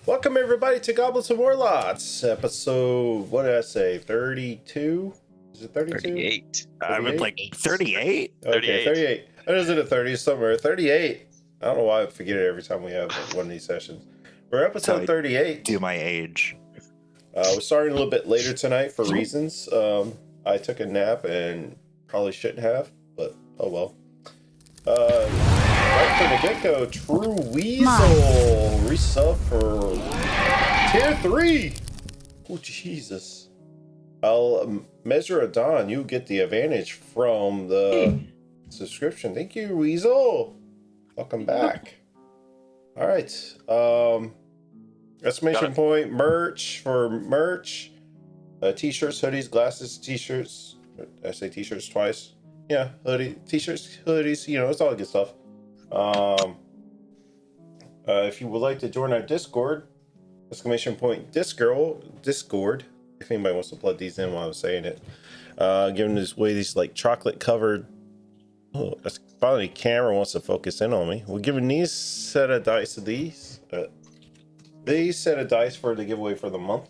Welcome everybody to Goblets and Warlocks, episode, what did I say, 32? Is it 32? 38. I would like 38? Okay, 38. I was in the 30s somewhere. 38. I don't know why I forget it every time we have one of these sessions. We're episode 38. Do my age. We're starting a little bit later tonight for reasons. I took a nap and probably shouldn't have, but oh well. Right from the get-go, True Weasel resub for tier 3. Oh Jesus! I'll measure a dawn. You get the advantage from the subscription. Thank you, Weasel. Welcome back. All right. Exclamation point merch for merch. T-shirts, hoodies, glasses, t-shirts. I say t-shirts twice. Yeah, hoodie, t-shirts, hoodies. You know, it's all good stuff. If you would like to join our Discord, exclamation point Discord. If anybody wants to plug these in while I'm saying it, giving this way these like chocolate covered. Oh, that's finally camera wants to focus in on me. We're giving these set of dice to these set of dice for the giveaway for the month.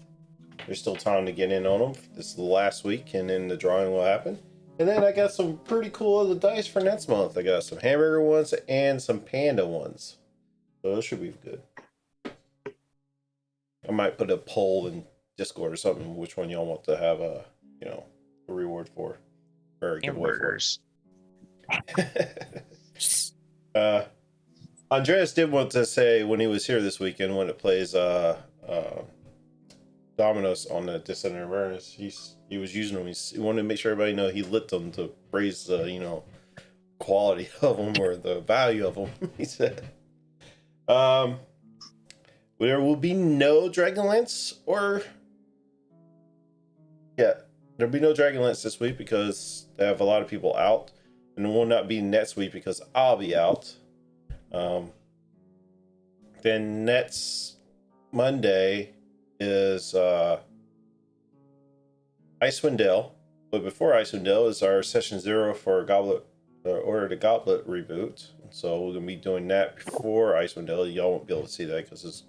There's still time to get in on them. This is the last week, and then the drawing will happen. And then I got some pretty cool other dice for next month. I got some hamburger ones and some panda ones. So those should be good. I might put a poll in Discord or something, which one y'all want to have a reward for. Or a giveaway for. Andreas did want to say when he was here this weekend when it plays Dominoes on the Dungeons&Dragons, he was using them. He wanted to make sure everybody know he lit them to raise the quality of them or the value of them. He said, there will be no Dragonlance there'll be no Dragonlance this week because they have a lot of people out, and it will not be next week because I'll be out. Then next Monday is Icewind, but before Icewind is our session 0 for Order the Goblet reboot. So we're gonna be doing that before Icewind. Y'all won't be able to see that because it's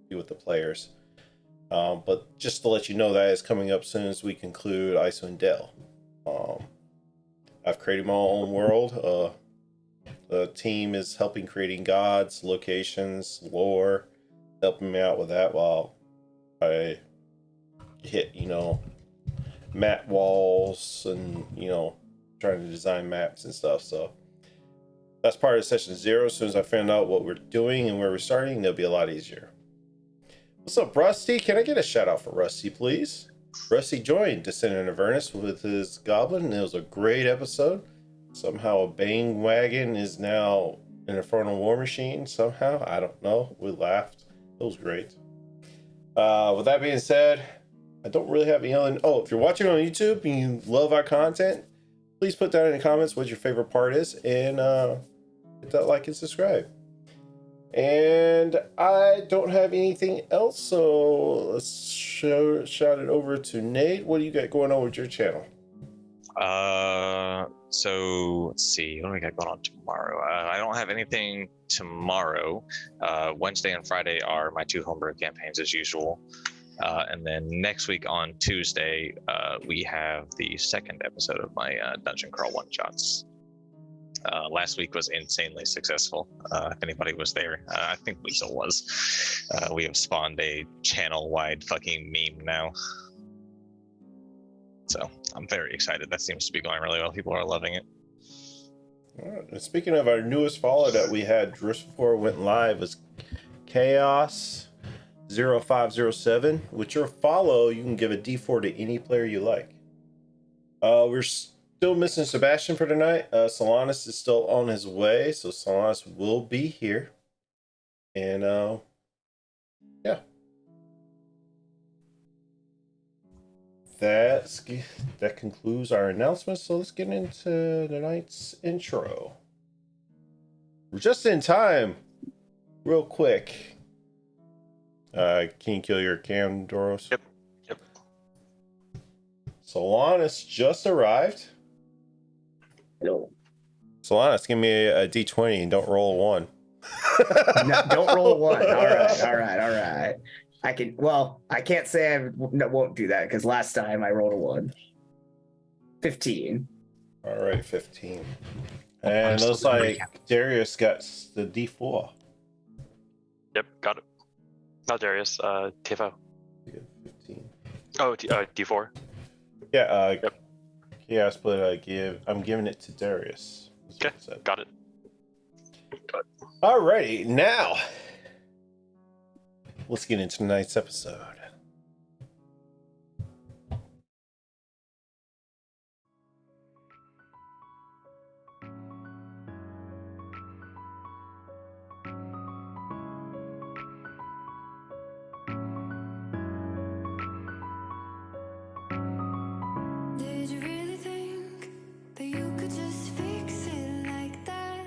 be with the players. But just to let you know that is coming up soon as we conclude Icewind. I've created my own world. The team is helping creating gods, locations, lore, helping me out with that while I hit, map walls and, trying to design maps and stuff. So that's part of session 0. As soon as I find out what we're doing and where we're starting, it'll be a lot easier. What's up, Rusty? Can I get a shout out for Rusty, please? Rusty joined Descendant of Avernus with his goblin, and it was a great episode. Somehow a bang wagon is now an infernal war machine somehow. I don't know. We laughed. It was great. With that being said, I don't really have any other... Oh, if you're watching on YouTube and you love our content, please put down in the comments what your favorite part is and hit that like and subscribe. And I don't have anything else, so let's shout it over to Nate. What do you got going on with your channel? So let's see, what do we got going on tomorrow? I don't have anything tomorrow. Wednesday and Friday are my 2 homebrew campaigns as usual. And then next week on Tuesday, we have the second episode of my Dungeon Crawl one-shots. Last week was insanely successful. If anybody was there, I think Weasel was. We have spawned a channel-wide fucking meme now. So I'm very excited. That seems to be going really well. People are loving it. All right. And speaking of our newest follow that we had just before it went live was Chaos 0507. With your follow, you can give a D4 to any player you like. We're still missing Sebastian for tonight. Solanus is still on his way, so Solanus will be here. And yeah. That concludes our announcements, so let's get into tonight's intro. We're just in time. Real quick. Can you kill your cam, Doros? Yep. Solanus just arrived. Hello. Solanus, give me a D20 and don't roll a 1. No, don't roll a 1. All right. I can't say I won't do that because last time I rolled a 1. 15. All right, 15. And it looks like Darius got the D4. Yep, got it. Not Darius, TFO. 15. Oh, D4. Yeah, Yep. Chaos, but I'm giving it to Darius. Okay, got it. Alrighty, now let's get into tonight's episode. Did you really think that you could just fix it like that?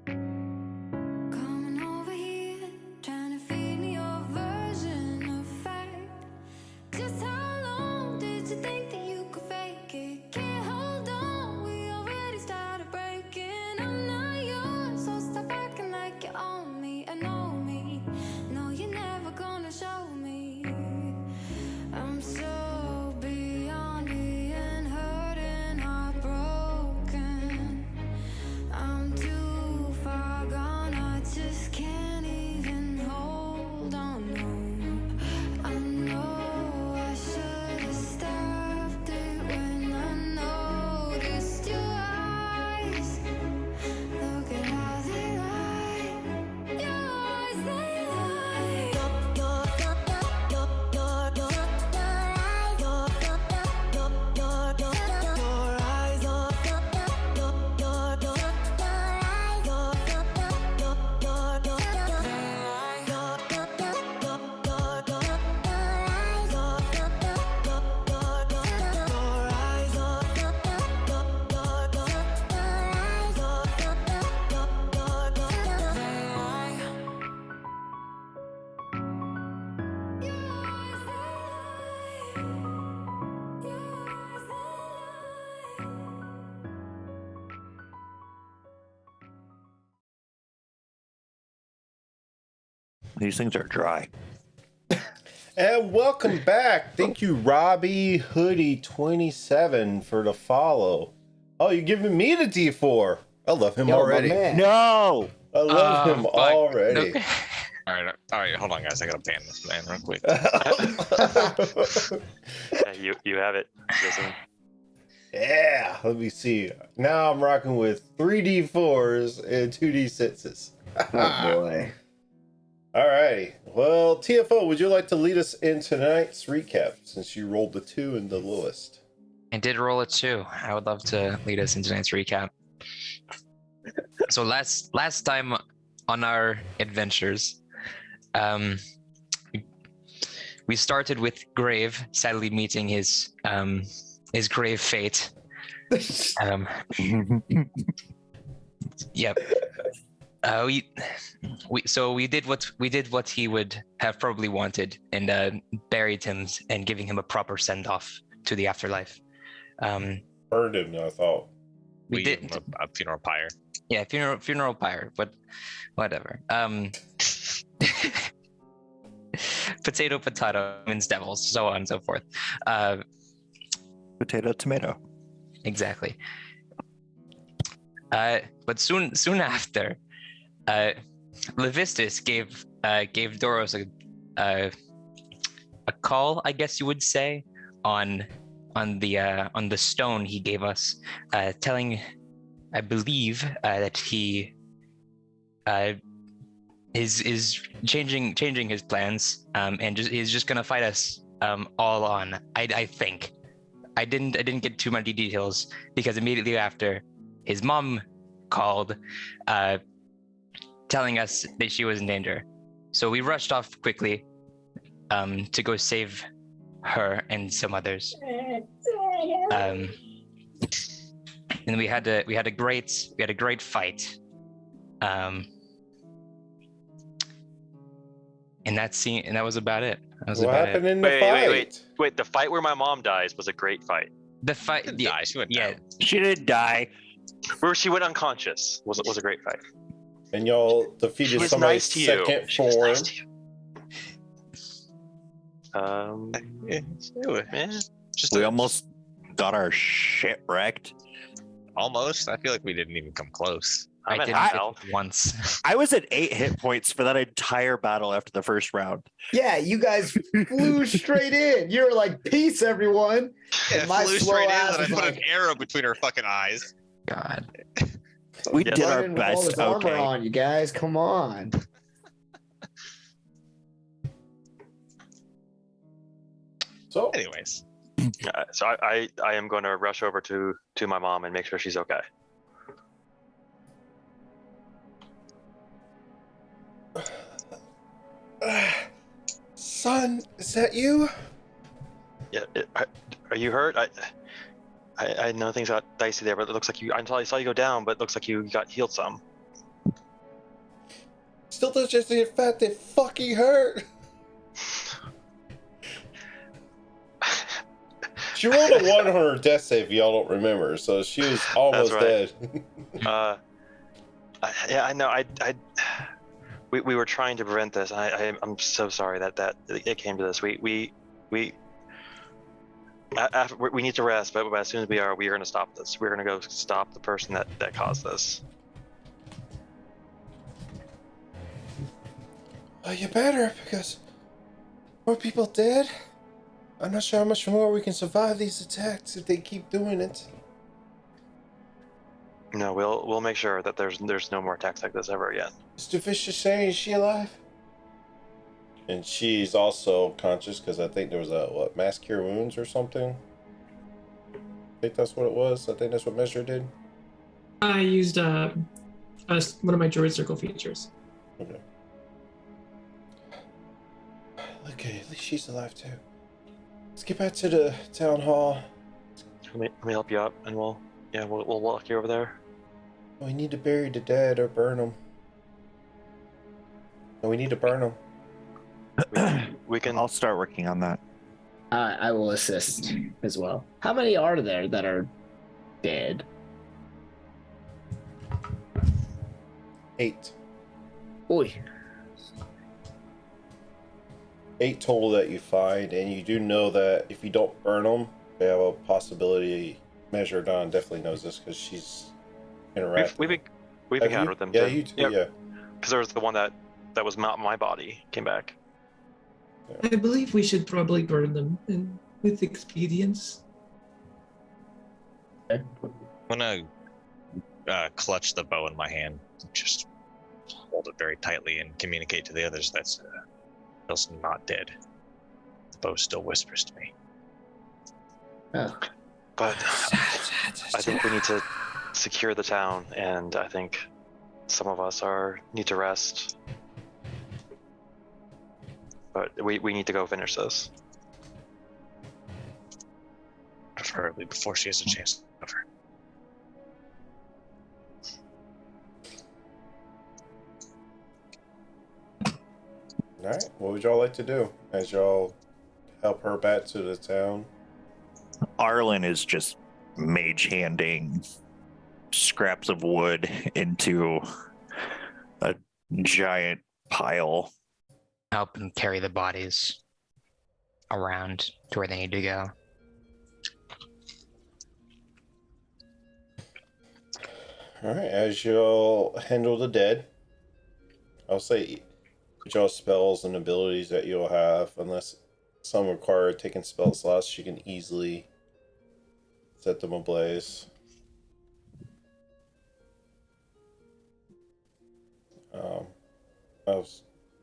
Coming over here, trying to feed me your version of fact. Just how long did you think that you could fake it? Can't hold on, we already started breaking. I'm not yours, so stop acting like you own me. I know me, no, you're never gonna show me. I'm so beyond being hurt and heartbroken. I'm too far gone, I just can't even hold on. No, I know I should have stopped it when I noticed your eyes. Look at how they lie. Your eyes, they lie. These things are dry. And welcome back. Thank you, Robbie Hoodie 27 for the follow. Oh, you're giving me the D4. I love him already. No! I love him already. Okay. All right, hold on, guys. I gotta ban this man real quick. Yeah, you have it. Listen. Yeah, let me see. Now I'm rocking with 3D4s and 2D6s. Oh boy. Alrighty. Well, TFO, would you like to lead us in tonight's recap since you rolled the 2 and the lowest? I did roll a 2. I would love to lead us into tonight's recap. So last time on our adventures, we started with Grave sadly meeting his grave fate. Yep. We did what he would have probably wanted and buried him and giving him a proper send off to the afterlife. Burned him, I thought. We did a funeral pyre. Yeah, funeral pyre, but whatever. Potato, means devils, so on and so forth. Potato, tomato. Exactly. But soon after, Levistus gave Doros a call, I guess you would say, on the stone he gave us, telling, I believe, that he is changing his plans, and he's just gonna fight us all on. I think. I didn't get too many details because immediately after, his mom called, telling us that she was in danger. So we rushed off quickly to go save her and some others. And we had a great fight. And that was about it. What happened in the fight? Wait, the fight where my mom dies was a great fight. The fight, Die. She went down. She didn't die. Where she went unconscious was a great fight. And y'all defeated She was somebody's nice to you. second She was form. nice to you. Just We almost got our shit wrecked. almost. I feel like we didn't even come close. I'm I at didn't half get health. it once. I was at 8 hit points for that entire battle after the first round. Yeah, you guys flew straight in. You were like, "Peace, everyone." Yeah, And my flew slow straight in, ass and I was put an like- arrow between her fucking eyes. God. We Yes. did our Running with all best. this armor Okay. on, you guys. Come on. So, Anyways, So I am going to rush over to my mom and make sure she's okay. son, is that you? Yeah. Are you hurt? I know things got dicey there, but it looks like you. I saw you go down, but it looks like you got healed some. Still does just the fact that fucking hurt. She rolled a 1 on her death save, y'all don't remember, so she was almost right. dead. Yeah, I know. We were trying to prevent this. I'm so sorry that it came to this. We need to rest, but as soon as we are going to stop this. We're going to go stop the person that caused this. Oh, you better, because more people dead. I'm not sure how much more we can survive these attacks if they keep doing it. No, we'll make sure that there's no more attacks like this ever again. Is Devisha saying, is she alive? And she's also conscious because I think there was a mass cure wounds or something. I think that's what it was. I think that's what Measure did. I used one of my Druid Circle features. Okay. Okay, at least she's alive too. Let's get back to the town hall. Let me help you up, and we'll walk you over there. We need to bury the dead or burn them. No, we need to burn them. We can. I'll start working on that. I will assist as well. How many are there that are dead? 8. Oy. 8 total that you find, and you do know that if you don't burn them, they have a possibility. Measure Dawn definitely knows this because she's interacting. We've Have you? encountered them. Yeah, too. you too. Yeah. Because there was the one that was not my body came back. I believe we should probably burn them and with expedience. I'm gonna clutch the bow in my hand, just hold it very tightly, and communicate to the others that's not dead. The bow still whispers to me. Oh. But I think we need to secure the town, and I think some of us need to rest. But we need to go finish this. Preferably before she has a chance to cover. Alright, what would y'all like to do as y'all help her back to the town? Arlen is just mage handing scraps of wood into a giant pile. Help them carry the bodies around to where they need to go. Alright, as y'all handle the dead, I'll say with y'all spells and abilities that you'll have, unless some require taking spell slots, you can easily set them ablaze.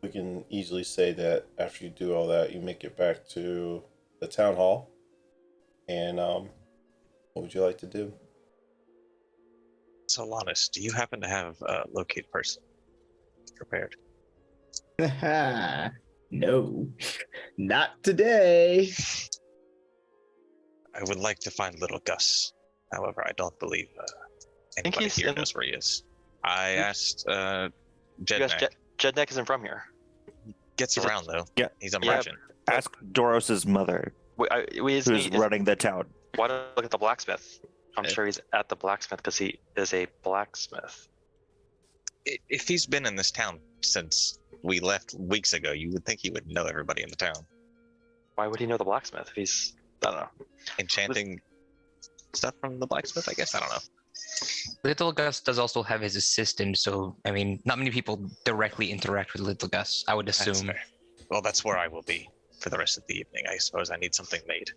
We can easily say that after you do all that, you make it back to the town hall. And what would you like to do? So, Lannis, do you happen to have a locate person prepared? No, not today. I would like to find little Gus. However, I don't believe anybody he's here in- knows where he is. I asked Yes, Jednak. Jednek isn't from here. Gets he's a- around though. Yeah. He's a Yeah. merchant. Ask Doros's mother, who's running the town. Why don't I look at the blacksmith? I'm Yeah. sure he's at the blacksmith because he is a blacksmith. If he's been in this town since we left weeks ago, you would think he would know everybody in the town. Why would he know the blacksmith if he's, I don't know. Enchanting stuff from the blacksmith, I guess? I don't know. Little Gus does also have his assistant, so I mean, not many people directly interact with Little Gus, I would That's assume. fair. Well, that's where I will be for the rest of the evening. I suppose I need something made.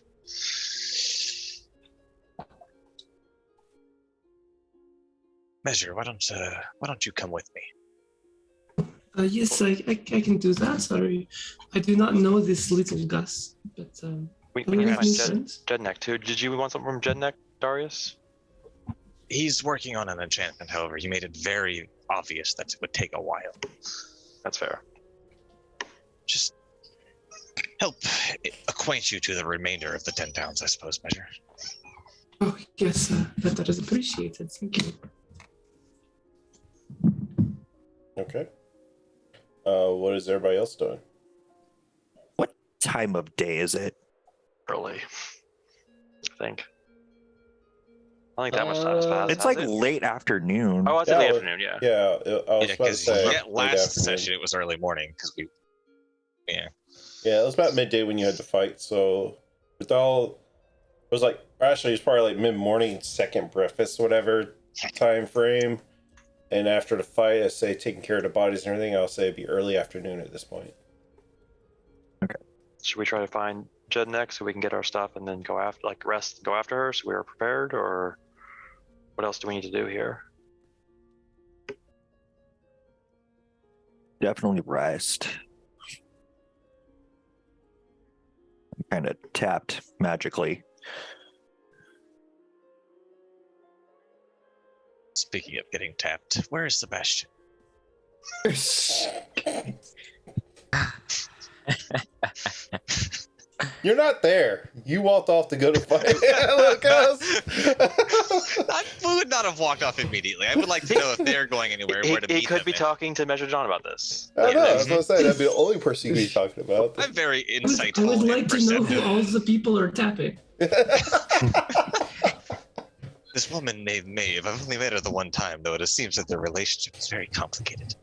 Measure, why don't you come with me? Yes, I can do that. Sorry, I do not know this Little Gus, but We do we can have find new friends? Jednek too. Did you want something from Jednek, Darius? He's working on an enchantment, however. He made it very obvious that it would take a while. That's fair. Just help acquaint you to the remainder of the 10 towns, I suppose, Measure. Oh yes, that is appreciated. Thank you. Okay. What is everybody else doing? What time of day is it? Early. I think. I think that much time has passed. It's has like it? late afternoon. Oh, it's in Yeah, the well, afternoon, yeah. Yeah, I was Yeah, about to because say. late last afternoon. session it was early morning because we. Yeah. Yeah, it was about midday when you had to fight. So with all, it was like actually it was probably like mid morning, second breakfast, whatever time frame. And after the fight, I say taking care of the bodies and everything. I'll say it'd be early afternoon at this point. Should we try to find Jednek so we can get our stuff and then go after, like rest, go after her so we are prepared, or what else do we need to do here? Definitely rest. Kind of tapped magically. Speaking of getting tapped, where is Sebastian? You're not there. You walked off to go to fight. Look, I would not have walked off immediately. I would like to know if they're going anywhere, where to He meet could them be in. talking to Measure John about this. I know. I was gonna say that'd be the only person you'd be talking about. I'm very I insightful would like and to know who perceptive. all the people are tapping. This woman named Maeve, I've only met her the one time, though it seems that their relationship is very complicated.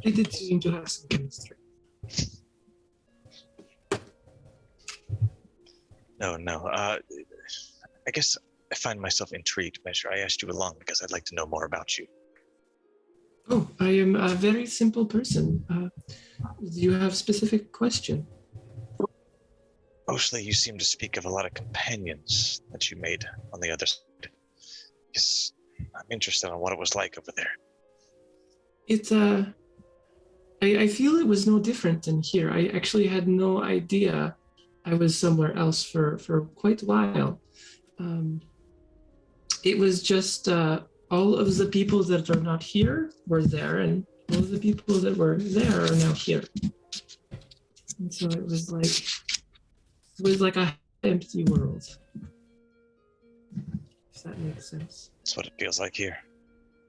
They did seem to have some chemistry. No. I guess I find myself intrigued, Measure. I asked you along because I'd like to know more about you. Oh, I am a very simple person. Do you have specific question? Mostly you seem to speak of a lot of companions that you made on the other side. Yes, I'm interested in what it was like over there. It I feel it was no different than here. I actually had no idea I was somewhere else for quite a while. It was just all of the people that are not here were there, and all of the people that were there are now here. And so it was like a empty world. If that makes sense. That's what it feels like here.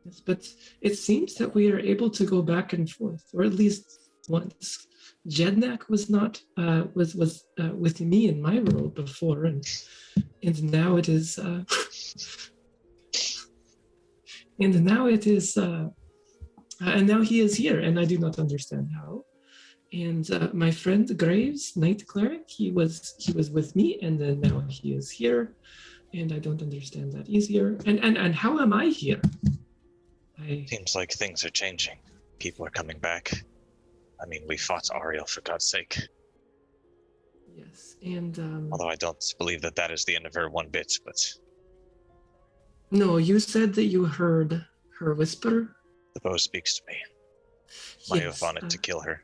Yes, but it seems that we are able to go back and forth, or at least once. Jednak was not was with me in my world before, and now it is and now he is here, and I do not understand how. And my friend Graves, Knight Cleric, he was with me, and then now he is here, and I don't understand that easier. And how am I here? Seems like things are changing. People are coming back. I mean, we fought Ariel, for God's sake. Yes, and Although I don't believe that is the end of her one bit, but no, you said that you heard her whisper. the bow speaks to me. I have on it to kill her.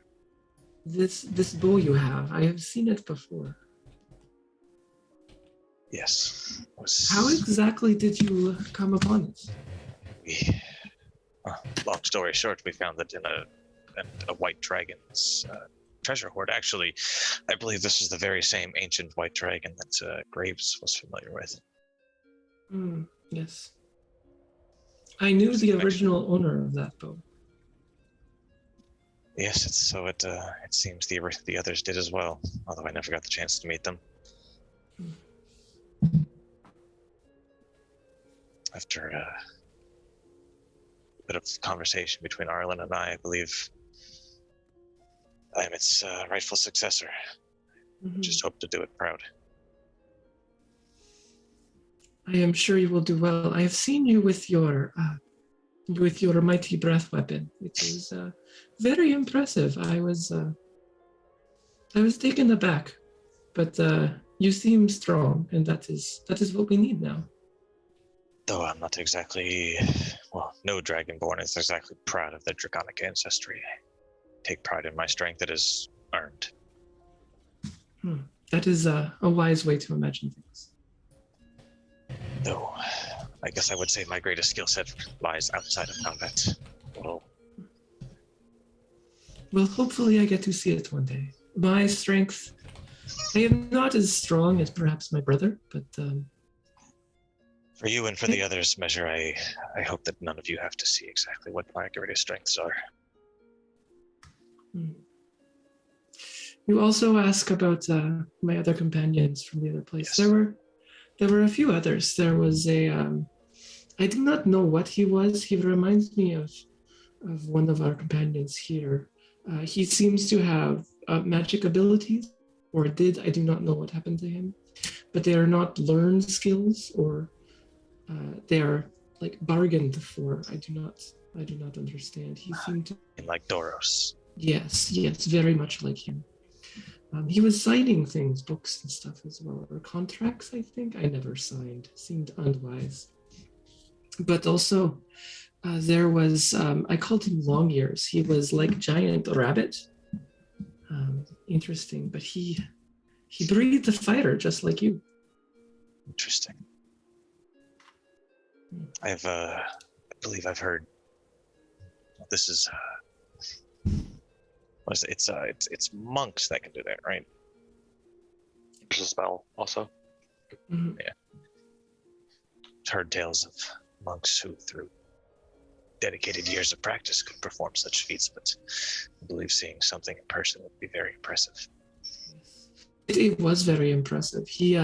This bow you have, I have seen it before. Yes. How exactly did you come upon it? Long story short, we found it in a white dragon's treasure hoard. Actually, I believe this is the very same ancient white dragon that Graves was familiar with. Yes. I knew the original owner of that bow. Yes, it seems the others did as well, although I never got the chance to meet them. After bit of conversation between Arlen and I believe I am its rightful successor. Mhm. Just hope to do it proud. I am sure you will do well. I have seen you with your mighty breath weapon. It is very impressive. I was taken aback, but you seem strong, and that is what we need now. Though I'm not exactly, well, no Dragonborn is exactly proud of their draconic ancestry. I take pride in my strength that is earned. That is a wise way to imagine things. Though, I guess I would say my greatest skill set lies outside of combat. Well, Well, hopefully I get to see it one day. My strength, I am not as strong as perhaps my brother, but for you and for the others, Measure, I hope that none of you have to see exactly what my greatest strengths are. You also ask about my other companions from the other place. Yes. There were a few others. There was a I do not know what he was. He reminds me of one of our companions here. He seems to have magic abilities, or did. I do not know what happened to him, but they are not learned skills, or they are like bargained for. I do not understand. He seemed to. Like Doros. Yes, very much like him. He was signing things, books and stuff as well, or contracts, I think. I never signed. Seemed unwise. But also, there was, I called him Long Ears. He was like Giant Rabbit. Interesting, but he breathed a fire just like you. Interesting. I believe I've heard. This is. What is it? It's monks that can do that, right? There's a spell also. Mhm. Heard tales of monks who, through dedicated years of practice, could perform such feats, but I believe seeing something in person would be very impressive. It was very impressive. He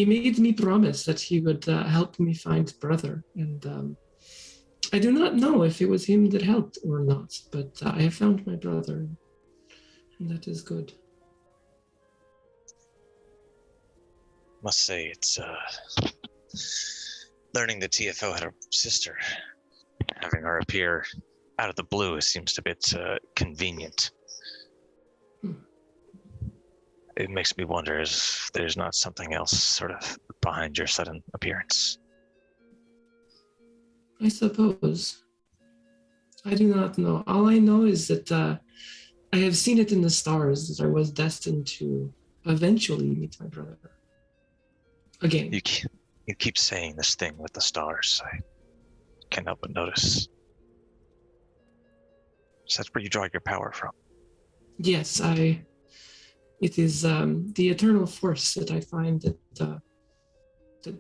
made me promise that he would help me find brother, and I do not know if it was him that helped or not, but I have found my brother, and that is good. Must say, it's learning the TFO had a sister. Having her appear out of the blue seems a bit convenient. It makes me wonder if there's not something else sort of behind your sudden appearance. I suppose. I do not know. All I know is that I have seen it in the stars that I was destined to eventually meet my brother. Again. You keep saying this thing with the stars. I can't help but notice. So that's where you draw your power from. Yes, it is the eternal force that I find that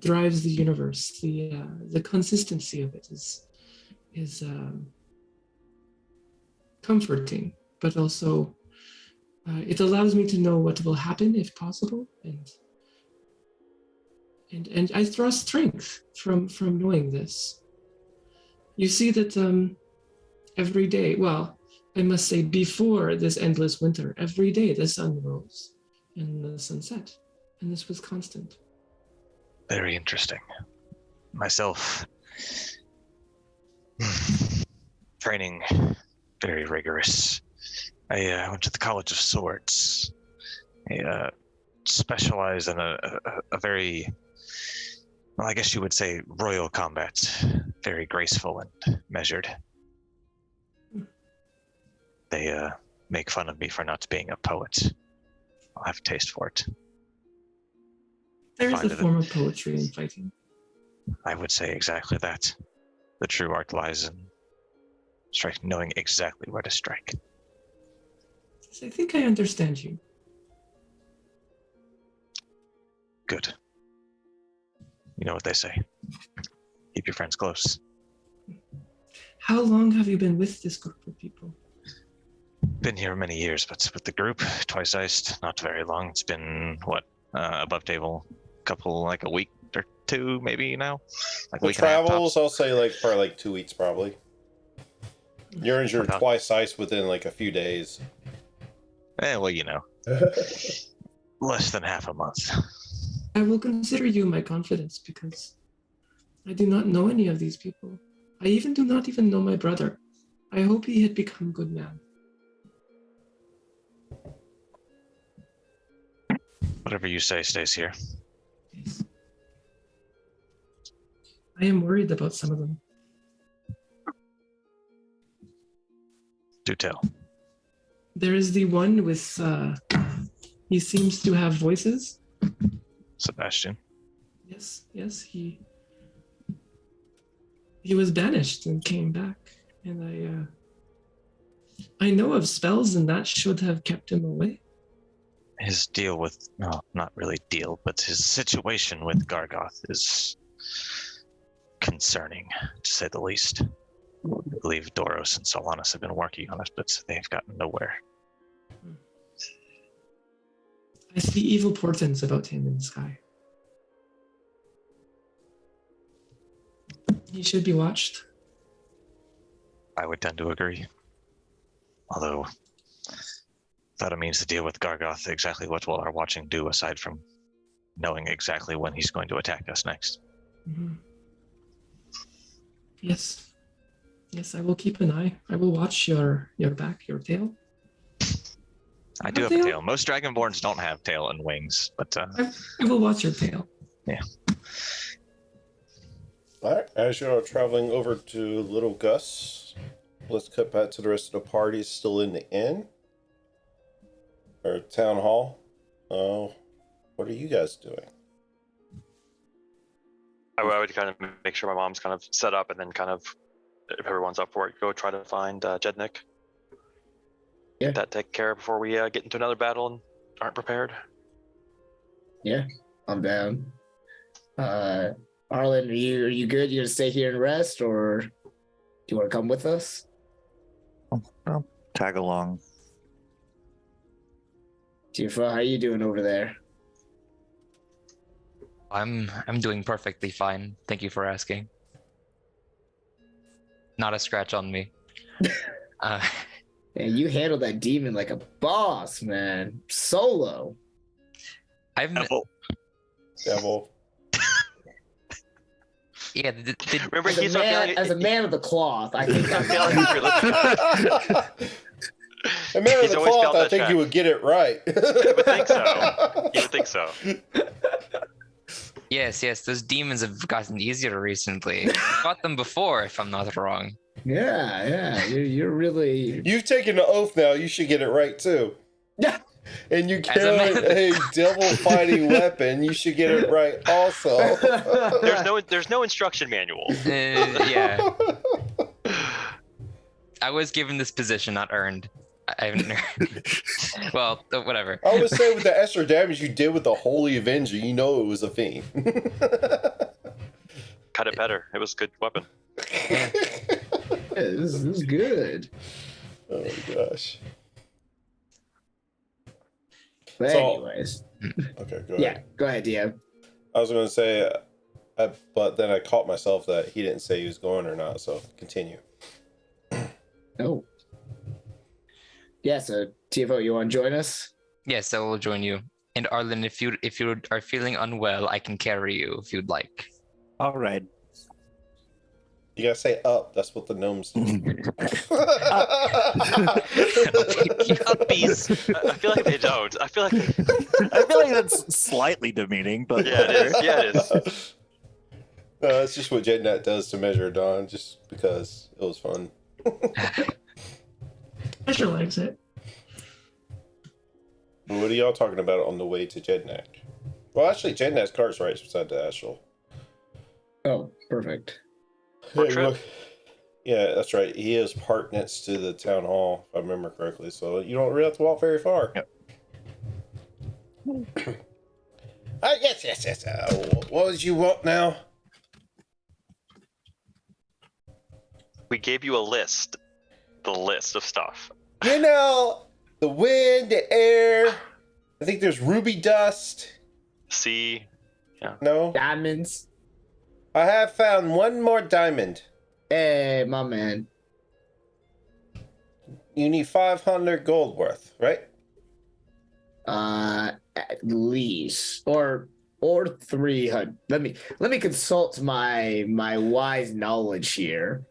drives the universe. The consistency of it is comforting, but also it allows me to know what will happen if possible, and I draw strength from knowing this. You see that every day, well, I must say before this endless winter, every day the sun rose and the sun set, and this was constant. Very interesting. Myself, training very rigorous. I went to the College of Swords. I specialize in a very, well, I guess you would say royal combat. Very graceful and measured. They make fun of me for not being a poet. I'll have a taste for it. There is Find a it- form of poetry in fighting. I would say exactly that. The true art lies in knowing exactly where to strike. Yes, I think I understand you. Good. You know what they say. Keep your friends close. How long have you been with this group of people? Been here many years, but with the group, twice iced, not very long. It's been, above table, like a week. or 2 maybe now. Like a The week and a half travels, tops. I'll say like probably like 2 weeks probably. You're injured About- twice ice within like a few days. Well, you know, less than half a month. I will consider you my confidence because I do not know any of these people. I even do not even know my brother. I hope he had become a good man. Whatever you say stays here. Yes. I am worried about some of them. Do tell. There is the one with, he seems to have voices. Sebastian. Yes, yes, he was banished and came back, and I know of spells, and that should have kept him away. His deal with, no, not really deal, but his situation with Gargoth is concerning, to say the least. I believe Doros and Solanas have been working on it, but they've gotten nowhere. I see evil portents about him in the sky. He should be watched. I would tend to agree. Although, that it means to deal with Gargoth, exactly what will our watching do aside from knowing exactly when he's going to attack us next? Mhm. Yes. Yes, I will keep an eye. I will watch your back, your tail. I do have a tail. Most Dragonborns don't have tail and wings, but I will watch your tail. Alright, as you're traveling over to Little Gus, let's cut back to the rest of the party still in the inn. Or town hall. Oh, what are you guys doing? I would kind of make sure my mom's kind of set up, and then kind of, if everyone's up for it, go try to find Jednik. Yeah. Get that taken care of before we get into another battle and aren't prepared. Yeah, I'm down. Arlen, are you good? You gonna stay here and rest, or do you want to come with us? I'll tag along. Tifa, how you doing over there? I'm doing perfectly fine. Thank you for asking. Not a scratch on me. And you handled that demon like a boss, man. Solo. I've Devil. yeah. Remember, As he's not feeling as a man of the cloth, I think not feeling it. A man of He's the always cloth, felt I that think track. you would get it right. You would think so. You would think so. Yes, those demons have gotten easier recently. Fought them before, if I'm not wrong. yeah. You're really. You've taken the oath now, you should get it right too. Yeah. And you As a man- carry a devil fighting weapon, you should get it right also. There's no instruction manual. Yeah. I was given this position, not earned. I haven't earned. Well, whatever. I would say with the extra damage you did with the Holy Avenger, you know it was a fiend. Cut it better. It was a good weapon. Yeah, this is good. Oh my gosh. But So- anyways, Okay, go ahead. yeah, go ahead, DM. I was going to say, but then I caught myself that he didn't say he was going or not, so continue. Oh. Yeah, so TFO, you want to join us? Yes, I will join you. And Arlen, if you are feeling unwell, I can carry you if you'd like. All right. You gotta say up, that's what the gnomes do. Uppies. I feel like they don't. I feel like I feel like that's slightly demeaning, but yeah, it is. Yeah, it is. No, it's just what JetNet does to measure Dawn, just because it was fun. Asher likes it. What are y'all talking about on the way to Jednak? Well, actually, Jednak's cart's right beside the Astral. Oh, perfect. Road trip? Yeah, that's right. He is parked next to the town hall, if I remember correctly. So you don't really have to walk very far. Yep. Yes. What did you want now? We gave you a list. The list of stuff. You know, the wind, the air. I think there's ruby dust. Sea. No. Diamonds. I have found one more diamond. Hey, my man. You need 500 gold worth, right? At least, or 300. Let me consult my wise knowledge here.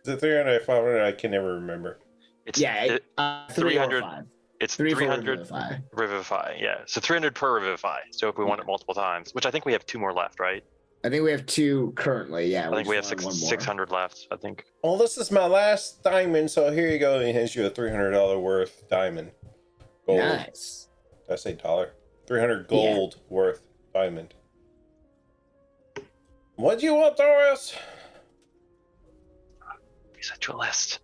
Is it 300 or 500? I can never remember. It's, Yeah, 300. 305. It's 300 300 Revivify. Yeah, so 300 per Revivify. So if we want it multiple times, which I think we have 2 more left, right? I think we have 2 currently. Yeah, I think we have just wanted 600 left. I think. Well, this is my last diamond, so here you go. And here's you a $300 worth diamond. Gold. Nice. Did I say dollar? 300 gold worth diamond. What do you want, Doris? We sent you a list.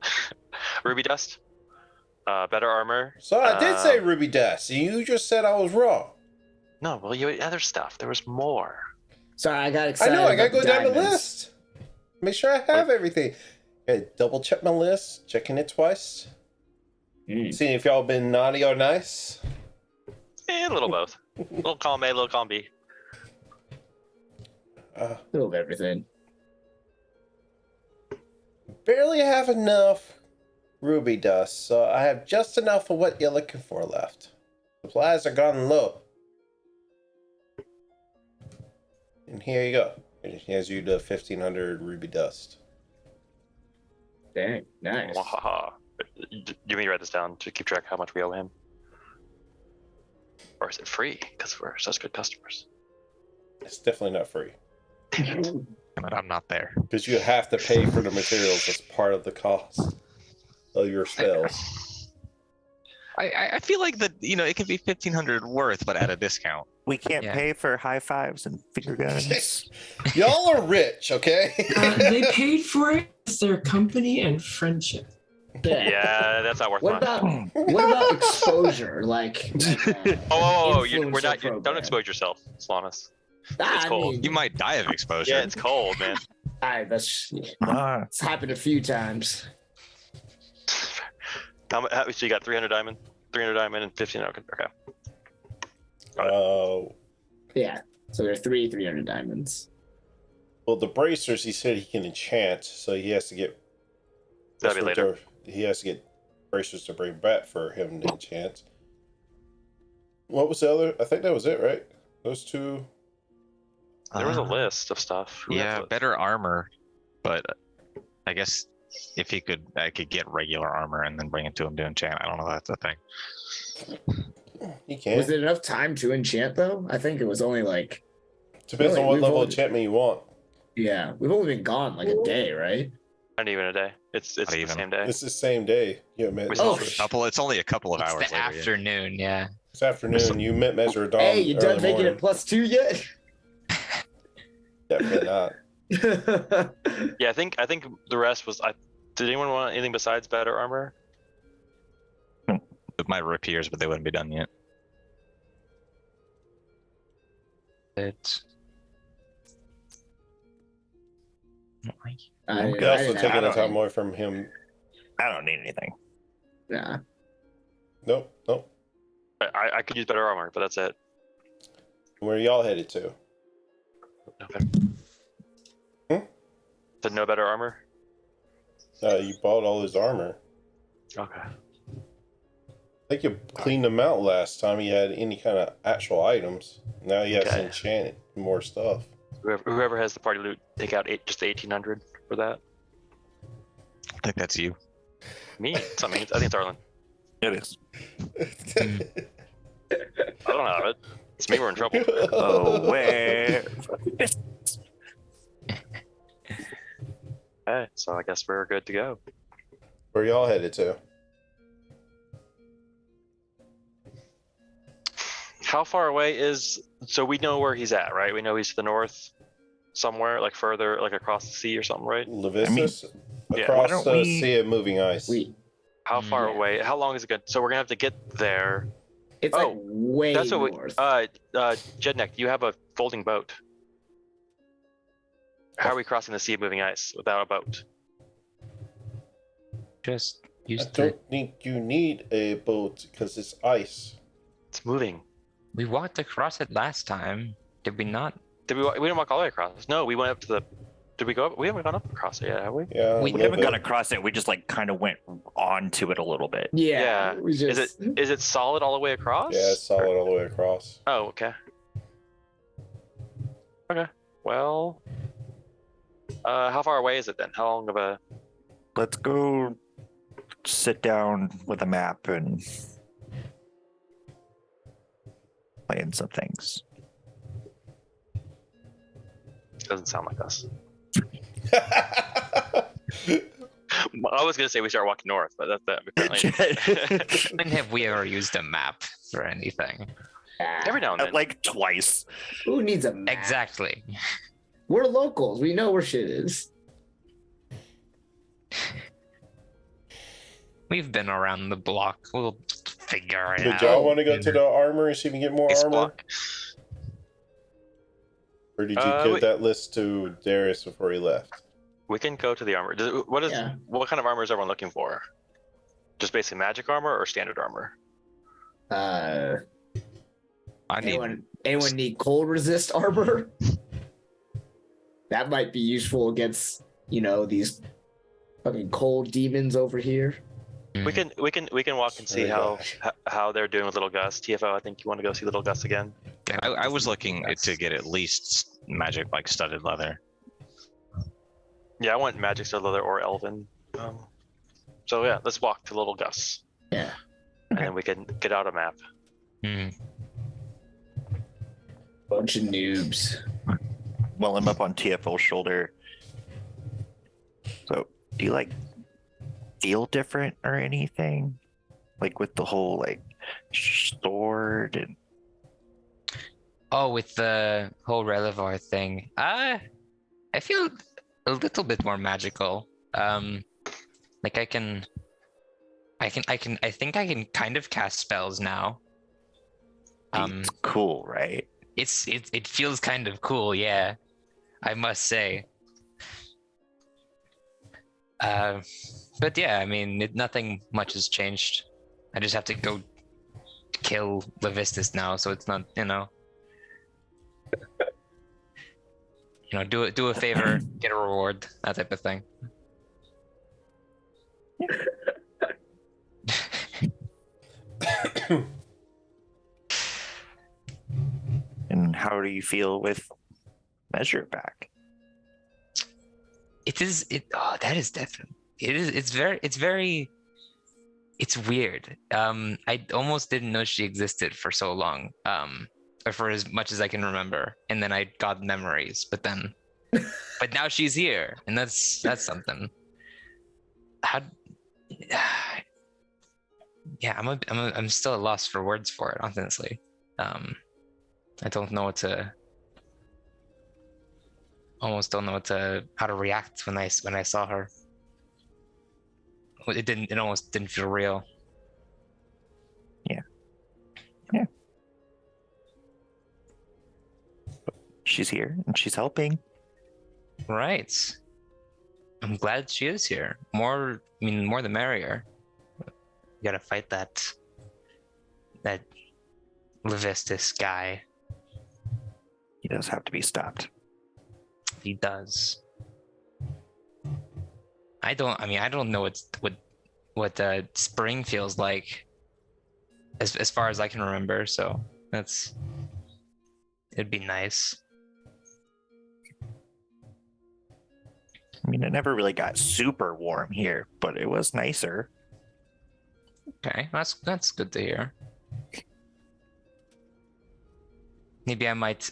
Ruby dust. Better armor. So I did say ruby dust. You just said I was wrong. No, well, you had other stuff. There was more. Sorry, I got I excited. know. I gotta about go down the diamonds. list. Make sure I have everything. Okay, double check my list. Checking it twice. Seeing if y'all been naughty or nice. A little both. Little column A, little column B. A little of everything. Barely have enough ruby dust, so I have just enough of what you're looking for left. Supplies are gone low. And here you go. Here's you the 1500 ruby dust. Dang, nice. Wahaha. You may write this down to keep track of how much we owe him. Or is it free? Because we're such good customers. It's definitely not free. But I'm not there. Because you have to pay for the materials as part of the cost of your spells. I feel like that it can be 1,500 worth, but at a discount. We can't pay for high fives and finger guns. Y'all are rich, okay? They paid for it as their company and friendship. Yeah, that's not worth What much. about exposure? Like, we're not. Don't program. expose yourself, Slamus. Ah, It's I cold. mean, You might die of exposure. Yeah, it's cold, man. It's happened a few times. So you got 300 diamond, and 15. Okay. Yeah. So there are 300 diamonds. Well, the bracers, he said he can enchant, so he has to get. That'll be later. He has to get bracers to bring back for him to enchant. What was the other? I think that was it, right? Those two. There was a list of stuff. Who had the list? Better armor, but I guess if I could get regular armor and then bring it to him to enchant. I don't know if that's a thing. You can. Was it enough time to enchant though? I think it was only like. Depends on what we've level only- enchantment you want. Yeah, we've only been gone like a day, right? Not even a day. It's the even. same day. It's the same day. You met. Oh, It's only a couple of It's hours the later. afternoon, yeah. This afternoon, you met Measure Dawn. Hey, you done early making morning. it +2 yet? Definitely not. Yeah, I think the rest was. Did anyone want anything besides better armor? With my rapiers, but they wouldn't be done yet. It's I You're also didn't- taking I the don't- time away from him. I don't need anything. Nah. Nope. I could use better armor, but that's it. Where y'all headed to? No better. Said no better armor. You bought all his armor. Okay. I think you cleaned them out last time he had any kind of actual items. Now he has to Okay. enchant more stuff. Whoever has the party loot, take out just the 1,800 for that. I think that's you. Me? It's not me. I think it's Arlen. It is. I don't have it. It's me. We're in trouble. Oh, where? Okay, so I guess we're good to go. Where y'all headed to? How far away is? So we know where he's at, right? We know he's to the north, somewhere like further, like across the sea or something, right? Levistus? Yeah, Across why don't the we- sea of moving ice. How far Yeah. away? How long is it good? So we're gonna have to get there. It's Oh, like way That's what we. north. Jednek, you have a folding boat. How are we crossing the sea of moving ice without a boat? just I use the. don't think you need a boat because it's ice. It's moving. We walked across it last time. Did we not? Did we didn't walk all the way across. No, we went up to the. Did we go up? We haven't gone up across it yet, have we? Yeah, We a We little haven't bit. gone across it. We just like kind of went onto it a little bit. Yeah. We just, Is it solid all the way across? Yeah, it's solid all the way across. Oh, okay. Okay. Well, how far away is it then? How long of a? Let's go sit down with a map and plan some things. Doesn't sound like us. I was gonna say we start walking north, but that's that. Apparently, When have we ever used a map for anything? every now and then. Like twice. who needs a map? Exactly. We're locals. We know where shit is. We've been around the block. We'll figure it Did out. y'all want to go to the armory see if you can get more Ace armor? block. Or did you give wait. that list to Darius before he left? We can go to the armor. Yeah. What kind of armor is everyone looking for? Just basic magic armor or standard armor? Uh, I need. anyone need cold resist armor? That might be useful against, these fucking cold demons over here. We can walk and see There you how they're doing with Little Gus. TFO, I think you want to go see Little Gus again. I was looking to get at least magic like studded leather. Yeah, I want magic stud leather or elven. So yeah, let's walk to Little Gus. Yeah. And then we can get out a map. Hmm. Bunch of noobs. Well, I'm up on TFO's shoulder. So, do you like feel different or anything? Like with the whole like sword and Oh, with the whole Relevar thing. I feel a little bit more magical. Like I think I can kind of cast spells now. it's cool, right? It feels kind of cool, yeah. I must say. But yeah, I mean, nothing much has changed. I just have to go kill Levistus now, so it's not, do a favor, get a reward, that type of thing. And how do you feel with measure back? That is definitely it's weird. I almost didn't know she existed for so long, or for as much as I can remember, and then I got memories, but now she's here, and that's something. Yeah, I'm still at a loss for words for it, honestly. I don't know how to react when I saw her. It almost didn't feel real. Yeah. She's here and she's helping. Right. I'm glad she is here. More the merrier. We gotta fight that Levistus guy. He does have to be stopped. He does. I don't know what spring feels like as far as I can remember, so it'd be nice. I mean, it never really got super warm here, but it was nicer. Okay, that's good to hear. Maybe I might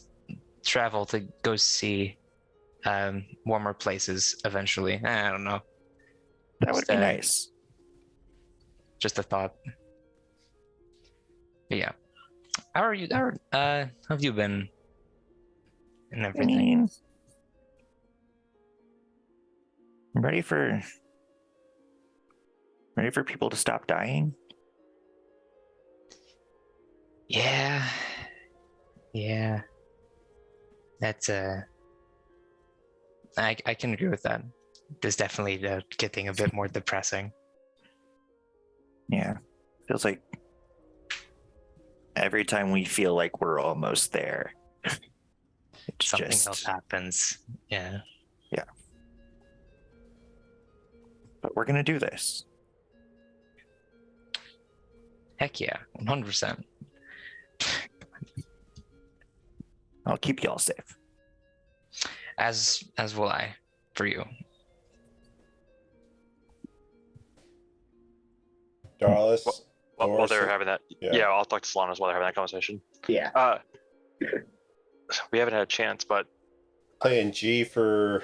travel to go see warmer places eventually. I don't know. That would be Just, nice. Just a thought. But yeah. How have you been and I everything? mean, I'm ready for people to stop dying. Yeah. That's I can agree with that. It's definitely getting a bit more depressing. Yeah. Feels like every time we feel like we're almost there, it's Something just, else happens. Yeah. but we're gonna do this. Heck yeah. 100%. I'll keep y'all safe. As will I for you. Darlis. While they're Doris, having that, yeah. yeah, I'll talk to Solanas while they're having that conversation. Yeah. We haven't had a chance, but playing G for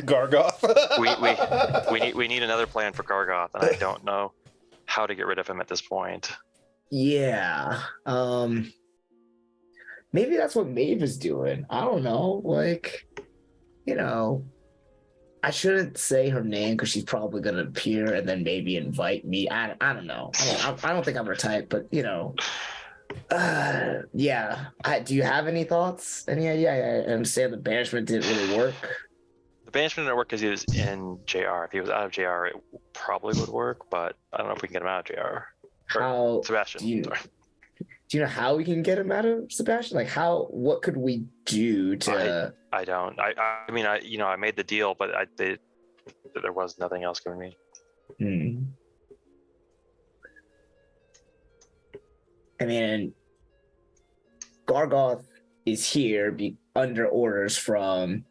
Gargoth. we need another plan for Gargoth, and I don't know how to get rid of him at this point. Yeah. Maybe that's what Maeve is doing. I don't know. Like, you know, I shouldn't say her name because she's probably gonna appear and then maybe invite me. I don't know. I don't think I'm her type, but you know. Yeah. Do you have any thoughts? Any idea? I understand the banishment didn't really work. The banishment didn't work because he was in JR. If he was out of JR, it probably would work, but I don't know if we can get him out of JR. Or How Sebastian. do you know how we can get him out of Sebastian? Like what could we do to I don't. I mean, I made the deal, but there was nothing else giving me. I mean, Gargoth is here under orders from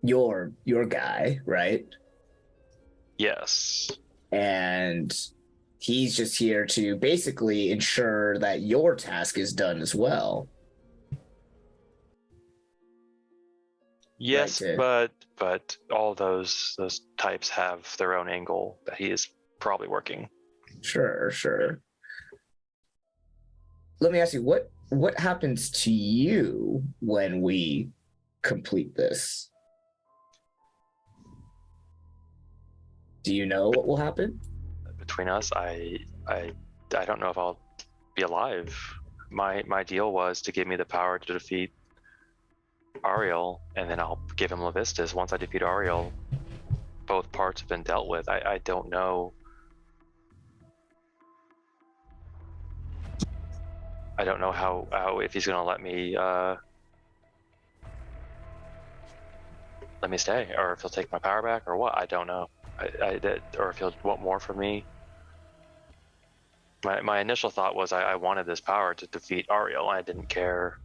your guy, right? Yes. And he's just here to basically ensure that your task is done as well. Yes, Right, but all those types have their own angle that he is probably working. Sure. Let me ask you, what happens to you when we complete this? Do you know what will happen? Between us, I don't know if I'll be alive. My deal was to give me the power to defeat Ariel, and then I'll give him Levistus. Once I defeat Ariel, both parts have been dealt with. I don't know. I don't know how if he's gonna let me stay, or if he'll take my power back, or what. I don't know. Or if he'll want more from me. My initial thought was I wanted this power to defeat Ariel. I didn't care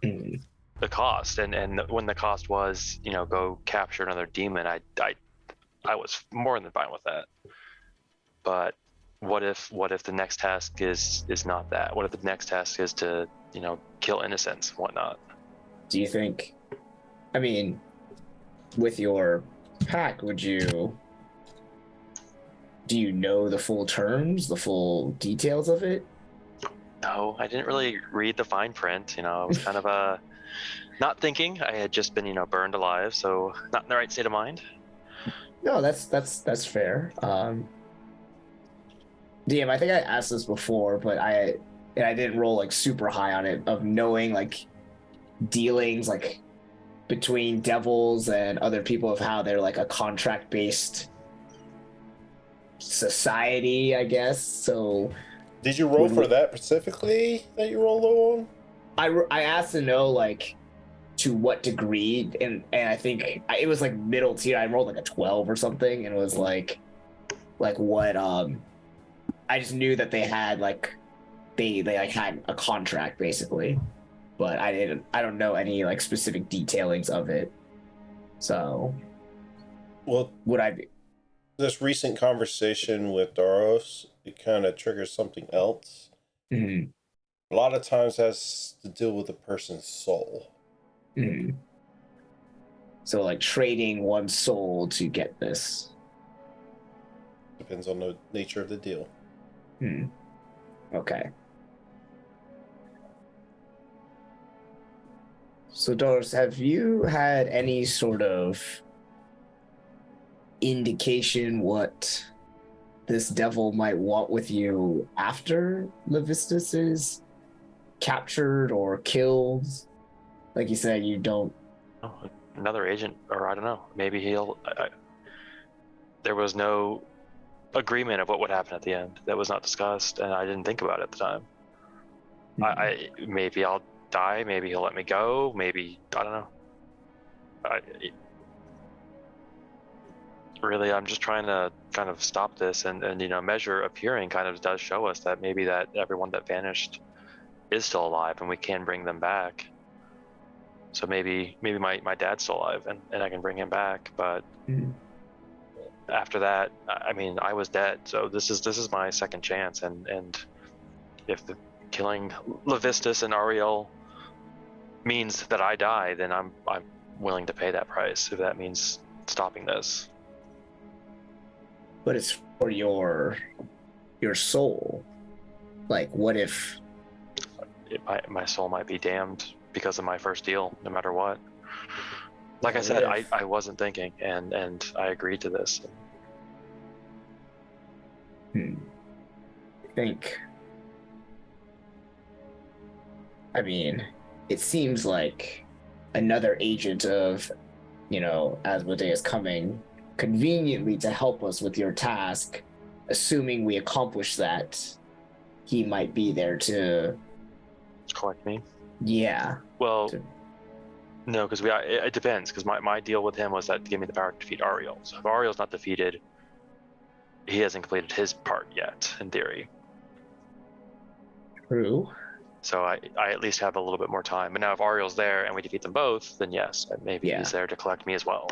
the cost, and when the cost was, go capture another demon, I was more than fine with that. But what if the next task is not that? What if the next task is to kill innocents and whatnot? Do you think, I mean, with your pack, do you know the full terms, the full details of it? No, I didn't really read the fine print. I was kind of not thinking. I had just been burned alive, so not in the right state of mind. No, that's fair. DM, I think I asked this before, but I didn't roll like super high on it, of knowing like dealings like between devils and other people, of how they're like a contract based society, I guess. So did you roll for that specifically that you rolled low on? I asked to know like to what degree, and I think it was like middle tier. I rolled like a 12 or something, and it was like what I just knew that they had like they like had a contract basically, but I don't know any like specific detailings of it. So well, would I be this recent conversation with Doros, it kind of triggers something else. Mm-hmm. A lot of times has to deal with a person's soul. Mm-hmm. So like trading one's soul to get this. Depends on the nature of the deal. Okay. So Doris, have you had any sort of indication what this devil might want with you after Levistus is captured or killed? Like you said, you don't. Oh, another agent, or I don't know. Maybe he'll. There was no agreement of what would happen at the end that was not discussed, and I didn't think about it at the time. I maybe I'll die, maybe he'll let me go, maybe I don't know. Really, I'm just trying to kind of stop this, and Measure appearing kind of does show us that maybe that everyone that vanished is still alive and we can bring them back. So maybe my dad's still alive and I can bring him back, but after that, I mean, I was dead, so this is my second chance, and if the killing Levistus and Ariel means that I die, then I'm willing to pay that price if that means stopping this. But it's for your soul. Like, what if my soul might be damned because of my first deal, no matter what. Like I said, I wasn't thinking, and I agreed to this. I mean, it seems like another agent of, Asmodeus coming conveniently to help us with your task, assuming we accomplish that, he might be there to collect me. Yeah. Well, no, because it depends. Because my deal with him was that to give me the power to defeat Ariel. So if Ariel's not defeated, he hasn't completed his part yet, in theory. True. So I at least have a little bit more time. But now if Ariel's there and we defeat them both, then yes, maybe he's there to collect me as well.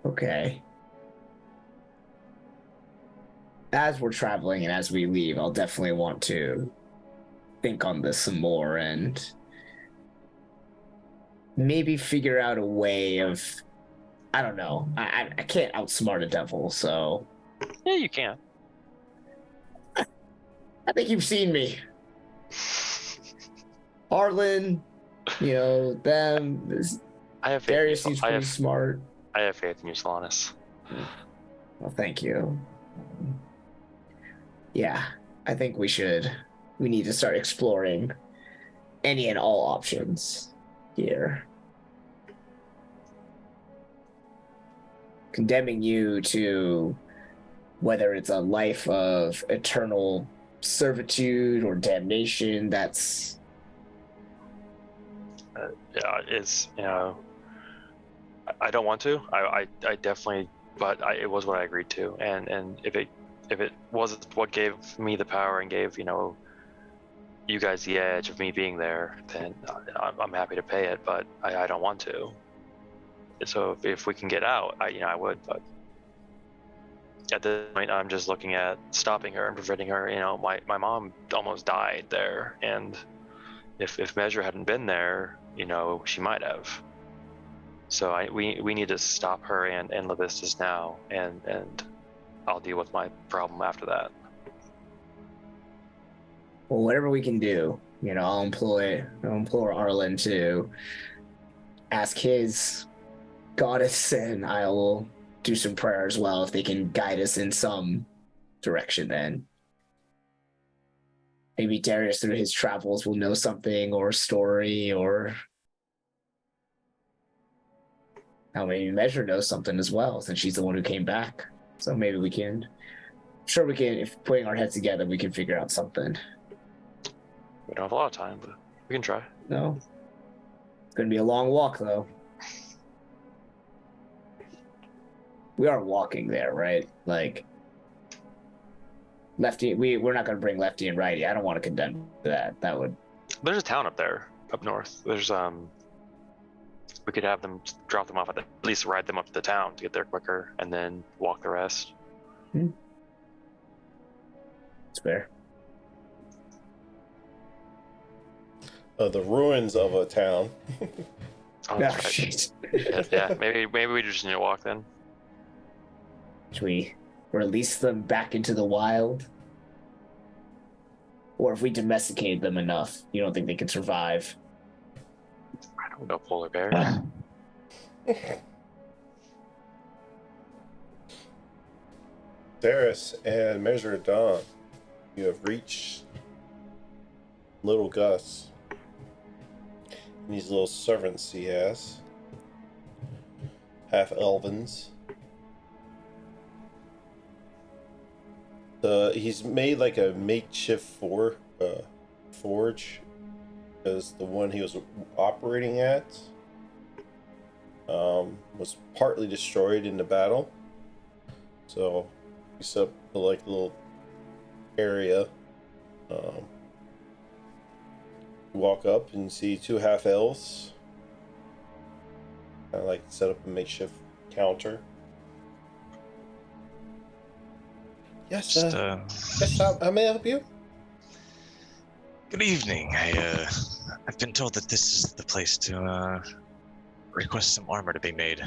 Okay. As we're traveling and as we leave, I'll definitely want to think on this some more and maybe figure out a way of, I don't know. I can't outsmart a devil, so. Yeah, you can. I think you've seen me. Arlen, them. I have faith. Darius seems pretty smart. I have faith in you, Solanus. Well, thank you. Yeah, I think we need to start exploring any and all options here. Condemning you to whether it's a life of eternal servitude or damnation, that's... it's, I don't want to. I definitely, but it was what I agreed to. And if it was what gave me the power and gave, you guys the edge of me being there, then I'm happy to pay it, but I don't want to. So if we can get out, I would, but at this point, I'm just looking at stopping her and preventing her. My mom almost died there, and if Measure hadn't been there, she might have. So we need to stop her and Levistus now, and I'll deal with my problem after that. Well, whatever we can do, I'll implore Arlen to ask his goddess, and I will do some prayer as well if they can guide us in some direction. Then maybe Darius, through his travels, will know something or a story, or now maybe Measure knows something as well, since she's the one who came back. So maybe we can. I'm sure we can. If putting our heads together, we can figure out something. We don't have a lot of time, but we can try. No, it's gonna be a long walk, though. We are walking there, right? Like, Lefty, we're not going to bring Lefty and Righty. I don't want to condemn that. That would... There's a town up there, up north. There's, we could have them drop them off at least ride them up to the town to get there quicker, and then walk the rest. It's fair. The ruins of a town. Oh, that's right. Yeah, maybe we just need to walk then. Should we release them back into the wild? Or if we domesticate them enough, you don't think they can survive? I don't know, polar bear. Darius and Measure of Dawn, you have reached Little Gus and these little servants he has. half elvens. He's made like a makeshift forge, because the one he was operating at was partly destroyed in the battle. So he set up the like little area. Walk up and see two half elves. Kind of like set up a makeshift counter. Yes, yes, how may I help you? Good evening. I've been told that this is the place to request some armor to be made.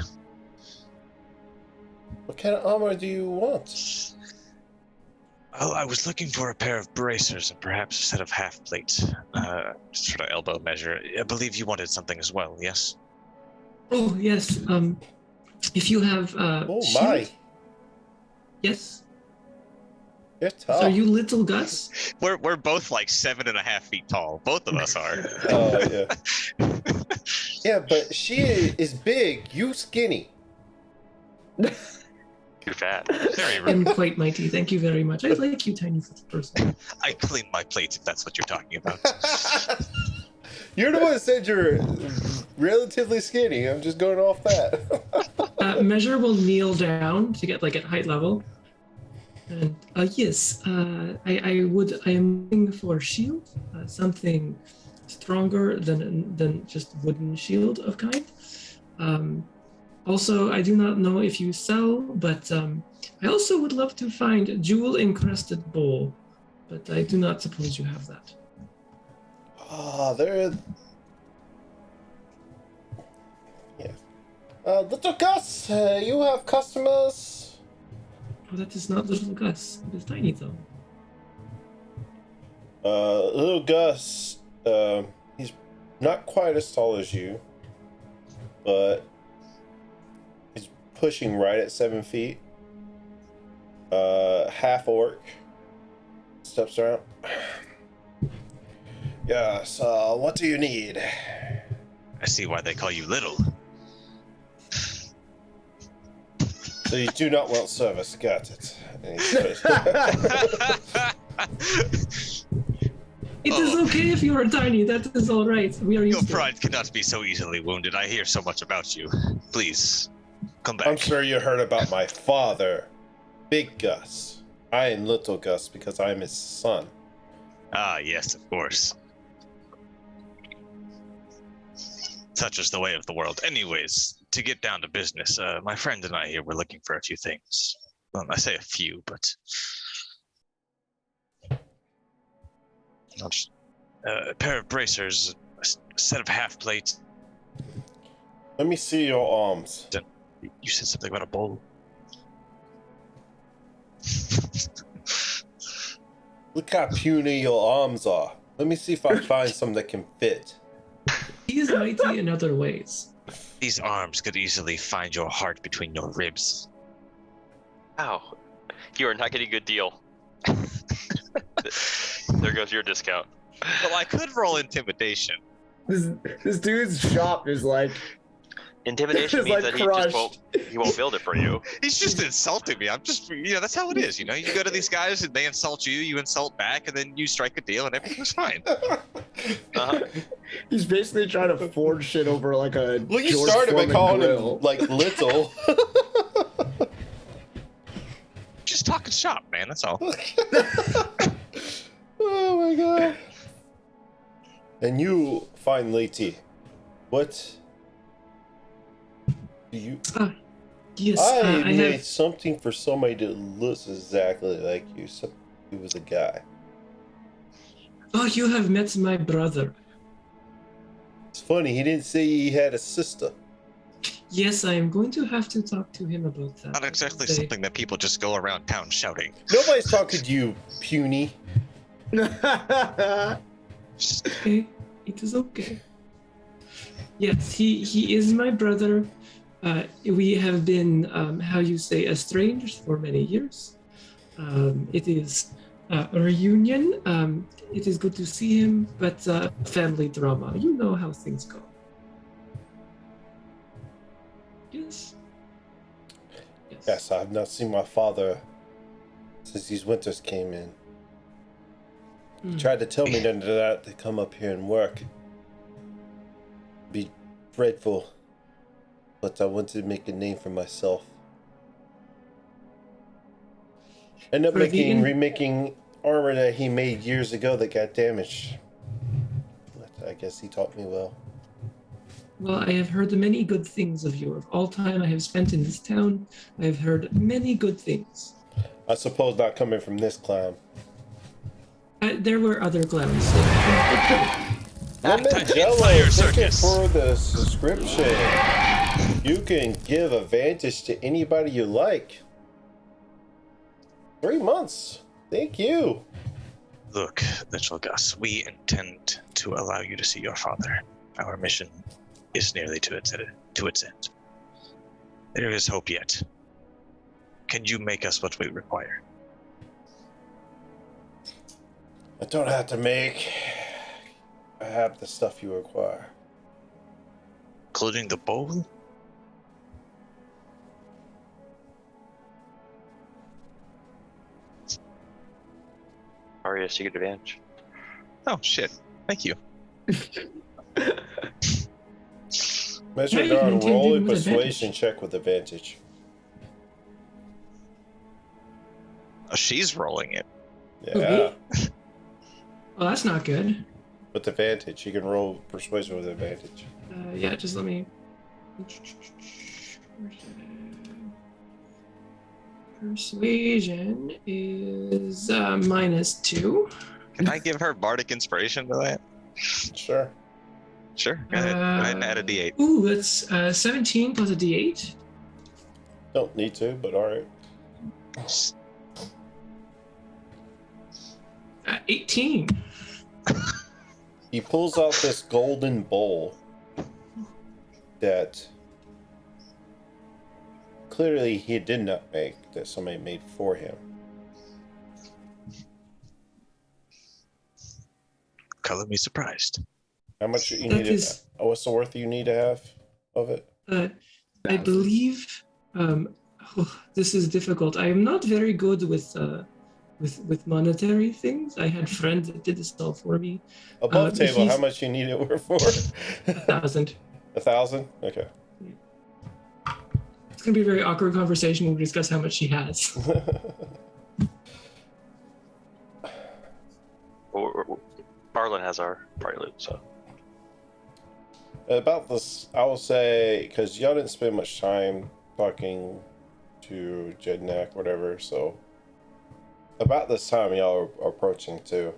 What kind of armor do you want? Oh, I was looking for a pair of bracers and perhaps a set of half plates. Sort of elbow measure. I believe you wanted something as well, yes? Oh yes. If you have Oh shield? my! Yes. You're tough. Are you little Gus? We're both like 7.5 feet tall. Both of us are. Oh yeah. Yeah, but she is big. You skinny. Too fat. Very I'm rude. quite mighty. Thank you very much. I like you, tiny little person. I clean my plates if that's what you're talking about. You're the one that said you're relatively skinny. I'm just going off that. Measure will kneel down to get like at height level. And yes, I am looking for shield, something stronger than just wooden shield of kind. Also, I do not know if you sell, but I also would love to find a jewel-encrusted bowl, but I do not suppose you have that. Ah, there. Yeah. Little Gus, you have customers. Oh, that is not little Gus. It is tiny though. Little Gus, he's not quite as tall as you, but he's pushing right at 7 feet. Half orc. Steps around. Yes, what do you need? I see why they call you little. So you do not want service, got it. It is okay if you are tiny. That is all right. We are Your used to it. pride cannot be so easily wounded. I hear so much about you. Please, come back. I'm sure you heard about my father, Big Gus. I am Little Gus because I am his son. Ah, yes, of course. Such is the way of the world. Anyways, to get down to business, my friend and I here were looking for a few things. Well, I say a few, but a pair of bracers, a set of half plates. Let me see your arms. You said something about a bowl. Look how puny your arms are. Let me see if I find some that can fit. He is mighty in other ways. These arms could easily find your heart between your ribs. Ow. You are not getting a good deal. There goes your discount. Well, I could roll intimidation. This dude's shop is like Intimidation It's means like that he won't build it for you. He's just insulting me. I'm just, that's how it is. You go to these guys and they insult you, you insult back, and then you strike a deal and everything's fine. he's basically trying to forge shit over like a Well, you George started by Foreman calling grill. him like little. Just talking shop, man. That's all. Oh my god. And you, fine lady, what do you? Yes, I I made have. something for somebody that looks exactly like you. So he was a guy. Oh, you have met my brother. It's funny, he didn't say he had a sister. Yes, I am going to have to talk to him about that. Not exactly Say- something that people just go around town shouting. Nobody's talking to you, puny. Okay, it is okay. Yes, he is my brother. We have been, how you say, estranged for many years. It is a reunion. It is good to see him, but family drama. You know how things go. Yes. Yes, I've not seen my father since these winters came in. He tried to tell me none of that to come up here and work. Be dreadful. But I wanted to make a name for myself. Ended up remaking armor that he made years ago that got damaged. But I guess he taught me well. Well, I have heard many good things of you. Of all time I have spent in this town, I have heard many good things. I suppose not coming from this clown. There were other clowns. Lemon Jello, thank you for the subscription. You can give advantage to anybody you like. 3 months. Thank you. Look, little Gus, we intend to allow you to see your father. Our mission is nearly to its end. There is hope yet. Can you make us what we require? I don't have to make. I have the stuff you require. Including the bowl? Arya, secret advantage. Oh, shit. Thank you. Measure Yeah, you can on roll a continue with persuasion advantage. check with advantage. Oh, she's rolling it. Yeah, Well, that's not good. with advantage. You can roll persuasion with advantage. Yeah, just let me. Persuasion is -2. Can I give her bardic inspiration to that? Sure. Sure. Go ahead. Go ahead and add a d8. Ooh, that's 17 plus a d8. Don't need to, but alright. 18. He pulls out this golden bowl that clearly he did not make, that somebody made for him. Color me surprised. How much you That need? is- What's the worth you need to have of it? I believe this is difficult. I am not very good with monetary things. I had friends that did this all for me. Above table, how he's- much you need it worth for? 1,000. 1,000? Okay. It's gonna be a very awkward conversation when we discuss how much she has. Barlin has our party loot, so. About this, I will say, because y'all didn't spend much time talking to Jednak, whatever, so about this time y'all are approaching too.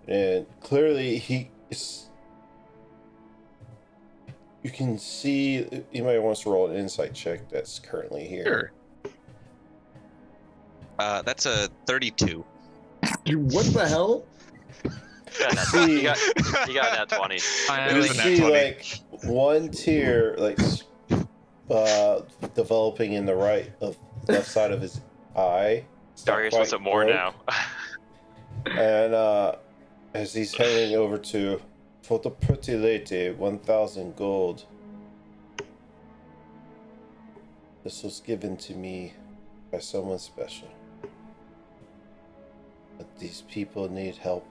And clearly you can see, anybody wants to roll an insight check that's currently here. Sure. That's a 32. What the hell? You got that 20. You It is a nat see 20. like one tear like developing in the left side of his eye. It's not Darius quite wants it more broke. now. And as he's heading over to, for the pretty lady, 1,000 gold. This was given to me by someone special. But these people need help,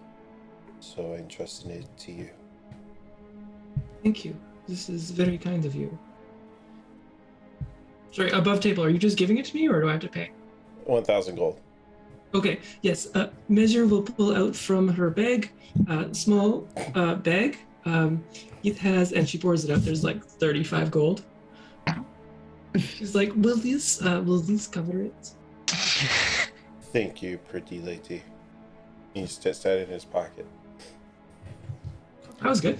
so I entrusted it to you. Thank you. This is very kind of you. Sorry, above table, are you just giving it to me or do I have to pay? 1,000 gold. Okay, yes. Measure will pull out from her bag, small bag. It has, and she pours it out. There's like 35 gold. She's like, will these cover it? Thank you, pretty lady. He sticks that in his pocket. That was good.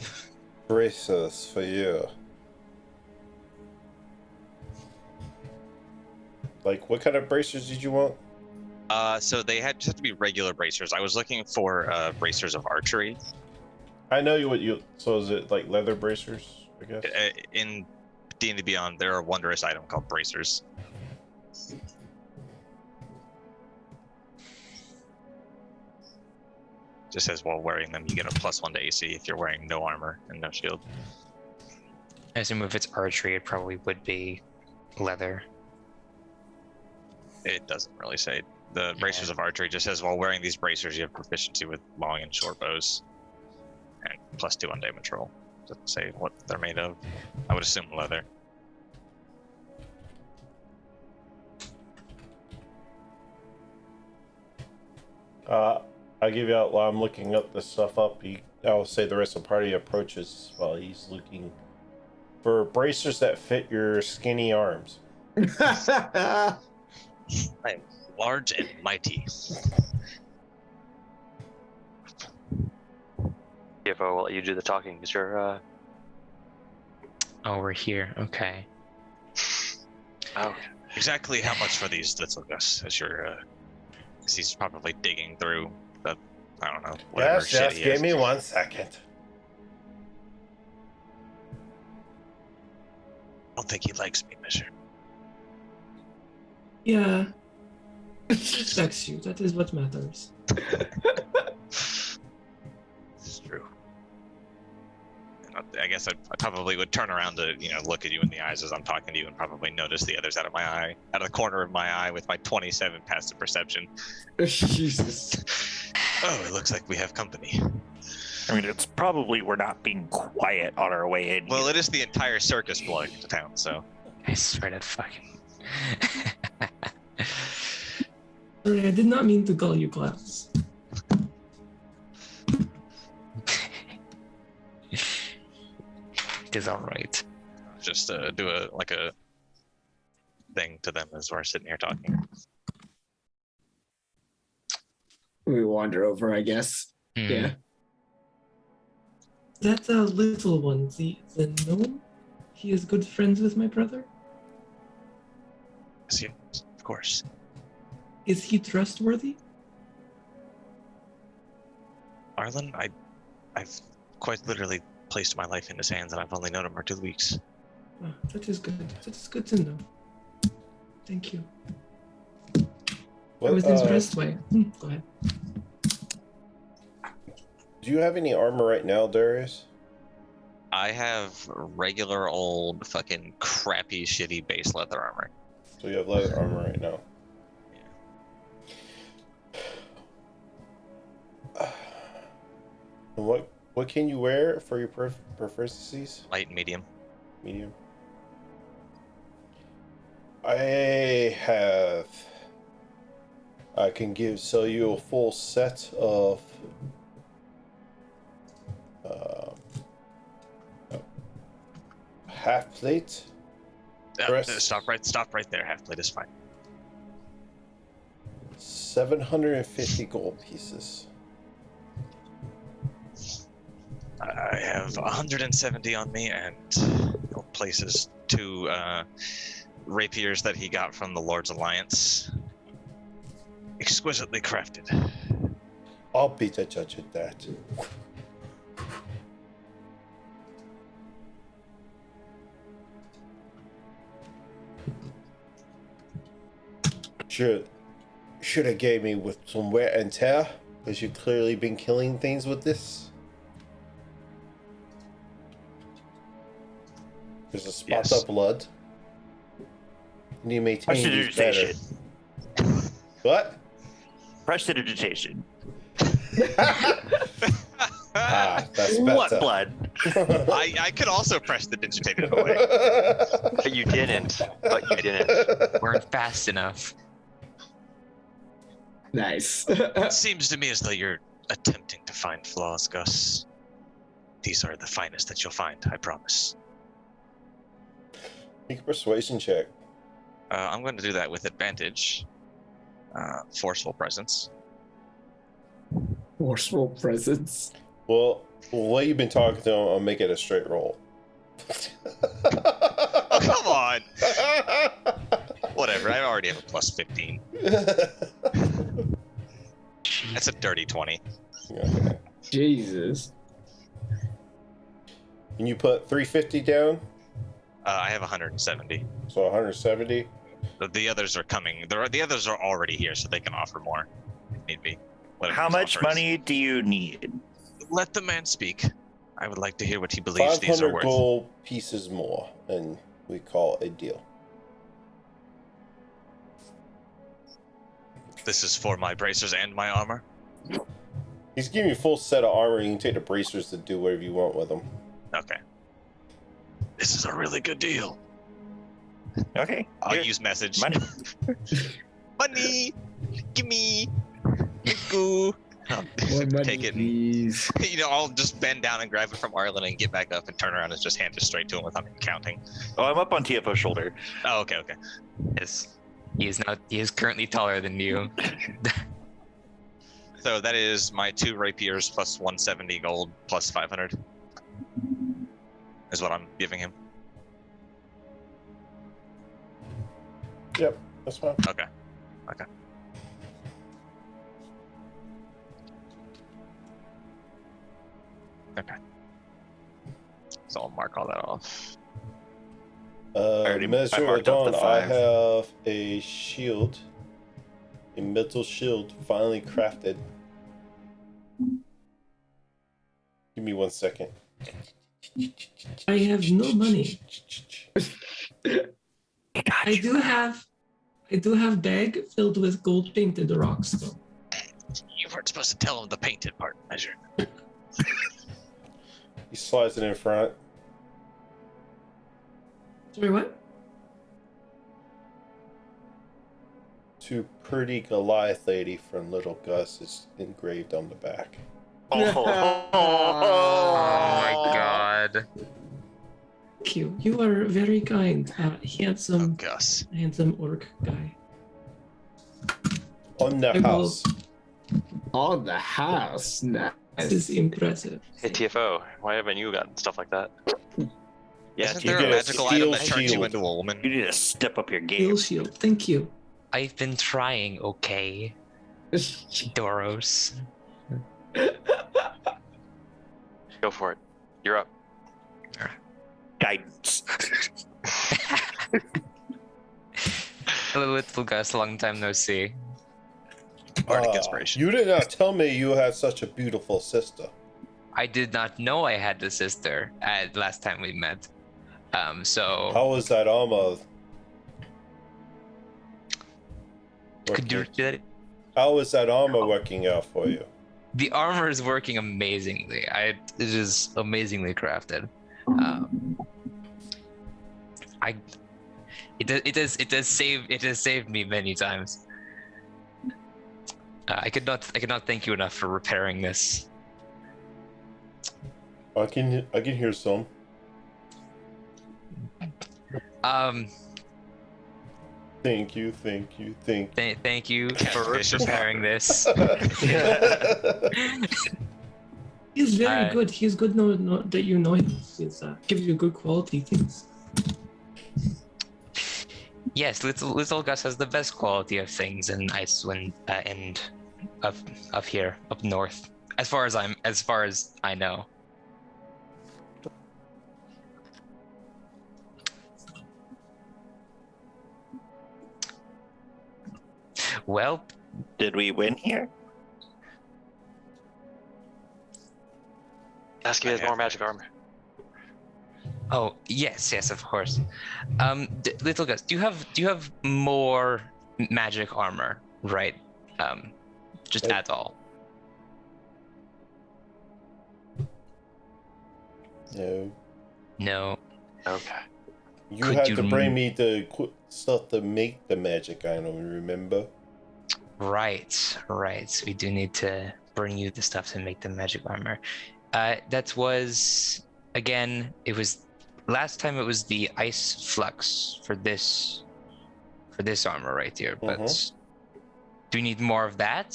Braces for you. Like, what kind of bracers did you want? So they just have to be regular bracers. I was looking for bracers of archery. I know so is it like leather bracers, I guess? In D&D Beyond, there are a wondrous item called bracers. Just says while wearing them, you get a +1 to AC if you're wearing no armor and no shield. I assume if it's archery, it probably would be leather. It doesn't really say. The bracers of archery just says while wearing these bracers, you have proficiency with long and short bows, and +2 on damage roll. Doesn't say what they're made of. I would assume leather. I'll give you out while I'm looking up this stuff up. I'll say the rest of the party approaches while he's looking for bracers that fit your skinny arms. I'm large and mighty. CFO will let you do the talking because you're. Oh, we're here. Okay. Oh, Exactly how much for these Litzelgus as you're, as he's probably digging through the, I don't know, whatever Yes, shit just he give has. me 1 second. I don't think he likes me, Mister. Yeah. He respects you. That is what matters. This is true. I guess I probably would turn around to, look at you in the eyes as I'm talking to you and probably notice the others out of the corner of my eye with my 27 passive perception. Jesus. Oh, it looks like we have company. I mean, it's probably we're not being quiet on our way in. Well, it is the entire circus blowing into town, so. I swear to fucking. Sorry, I did not mean to call you class. It is alright. Just do a thing to them as we're sitting here talking. We wander over, I guess. Yeah. That's a little one, the gnome. He is good friends with my brother. Yes, of course. Is he trustworthy? Arlen, I've quite literally placed my life in his hands, and I've only known him for 2 weeks. Oh, that is good. That is good to know. Thank you. What, Everything's dressed way. Go ahead. do you have any armor right now, Darius? I have regular old fucking crappy shitty base leather armor. So you have leather armor right now. And what can you wear for your proficiencies? Light and medium. Medium. I can sell you a full set of half plate. Stop right there. Half plate is fine. 750 gold pieces. I have 170 on me, and places 2 rapiers that he got from the Lord's Alliance. Exquisitely crafted. I'll be the judge of that. Should have gave me with some wear and tear, because you've clearly been killing things with this. There's a spot of blood. And you maintain these better. What? Prestidigitation. That's better. What blood? I could also press the digitated away. but you didn't. Weren't fast enough. Nice. It seems to me as though you're attempting to find flaws, Gus. These are the finest that you'll find, I promise. Make a persuasion check. I'm going to do that with advantage. Forceful presence. Forceful presence. Well, while you've been talking to him, I'll make it a straight roll. Oh, come on! Whatever, I already have a plus 15. That's a dirty 20. Okay. Jesus. And you put 350 down? I have 170. So 170? The others are coming. The others are already here, so they can offer more if need be. Whatever How his much offer is. money do you need? Let the man speak. I would like to hear what he believes these are 500 worth. gold pieces more, and we call it a deal. This is for my bracers and my armor. He's giving you a full set of armor. You can take the bracers to do whatever you want with them. Okay. This is a really good deal. Okay. I'll here. use message. Money. Money! Gimme! Go! Take it. Please. You know, I'll just bend down and grab it from Arlen and get back up and turn around and just hand it straight to him without counting. Oh, I'm up on TFO's shoulder. Oh, okay. Yes. He is currently taller than you. So that is my 2 rapiers plus 170 gold plus 500. Is what I'm giving him. Yep, that's fine. Okay. So I'll mark all that off. I Measure marked up the Dawn, I 5. have a shield. A metal shield, finally crafted. Give me 1 second. I have no money. I do have bag filled with gold painted rocks though. You weren't supposed to tell him the painted part, Measure. He slides it in front. Sorry, what? To pretty Goliath lady from Little Gus is engraved on the back. Oh my god. Thank you. You are very kind. Handsome Gus. orc guy. On the I will- house. On the house. Nice. This is impressive. Hey TFO, why haven't you gotten stuff like that? Yeah, Isn't you, there a get a magical item that steel turns you shield. into a woman? you need to step up your Steel game. shield. Thank you. I've been trying, okay, Doros. Go for it. You're up. Guidance. Hello, little Gus. Long time no see. Bardic Ah, inspiration. you did not tell me you had such a beautiful sister. I did not know I had a sister at last time we met. So How was that armor? could you working? repeat that? How was that armor working out for you? The armor is working amazingly. It is amazingly crafted. It has saved me many times. I could not thank you enough for repairing this. I can hear some. Thank you. Thank you for Vicious repairing this. He's very I- good. He's good that you know him. He's gives you good quality things. Yes, little Gus has the best quality of things in Icewind and up here up north, as far as I know. Well, Did we win here? Ask if he has more magic armor. oh yes, of course. Little Gus, do you have more magic armor, right? Just at all? No. No. Okay. You Could had you to bring me the stuff to make the magic item, remember? Right. We do need to bring you the stuff to make the magic armor. That was again. It was last time. It was the ice flux for this armor right here. But do you need more of that?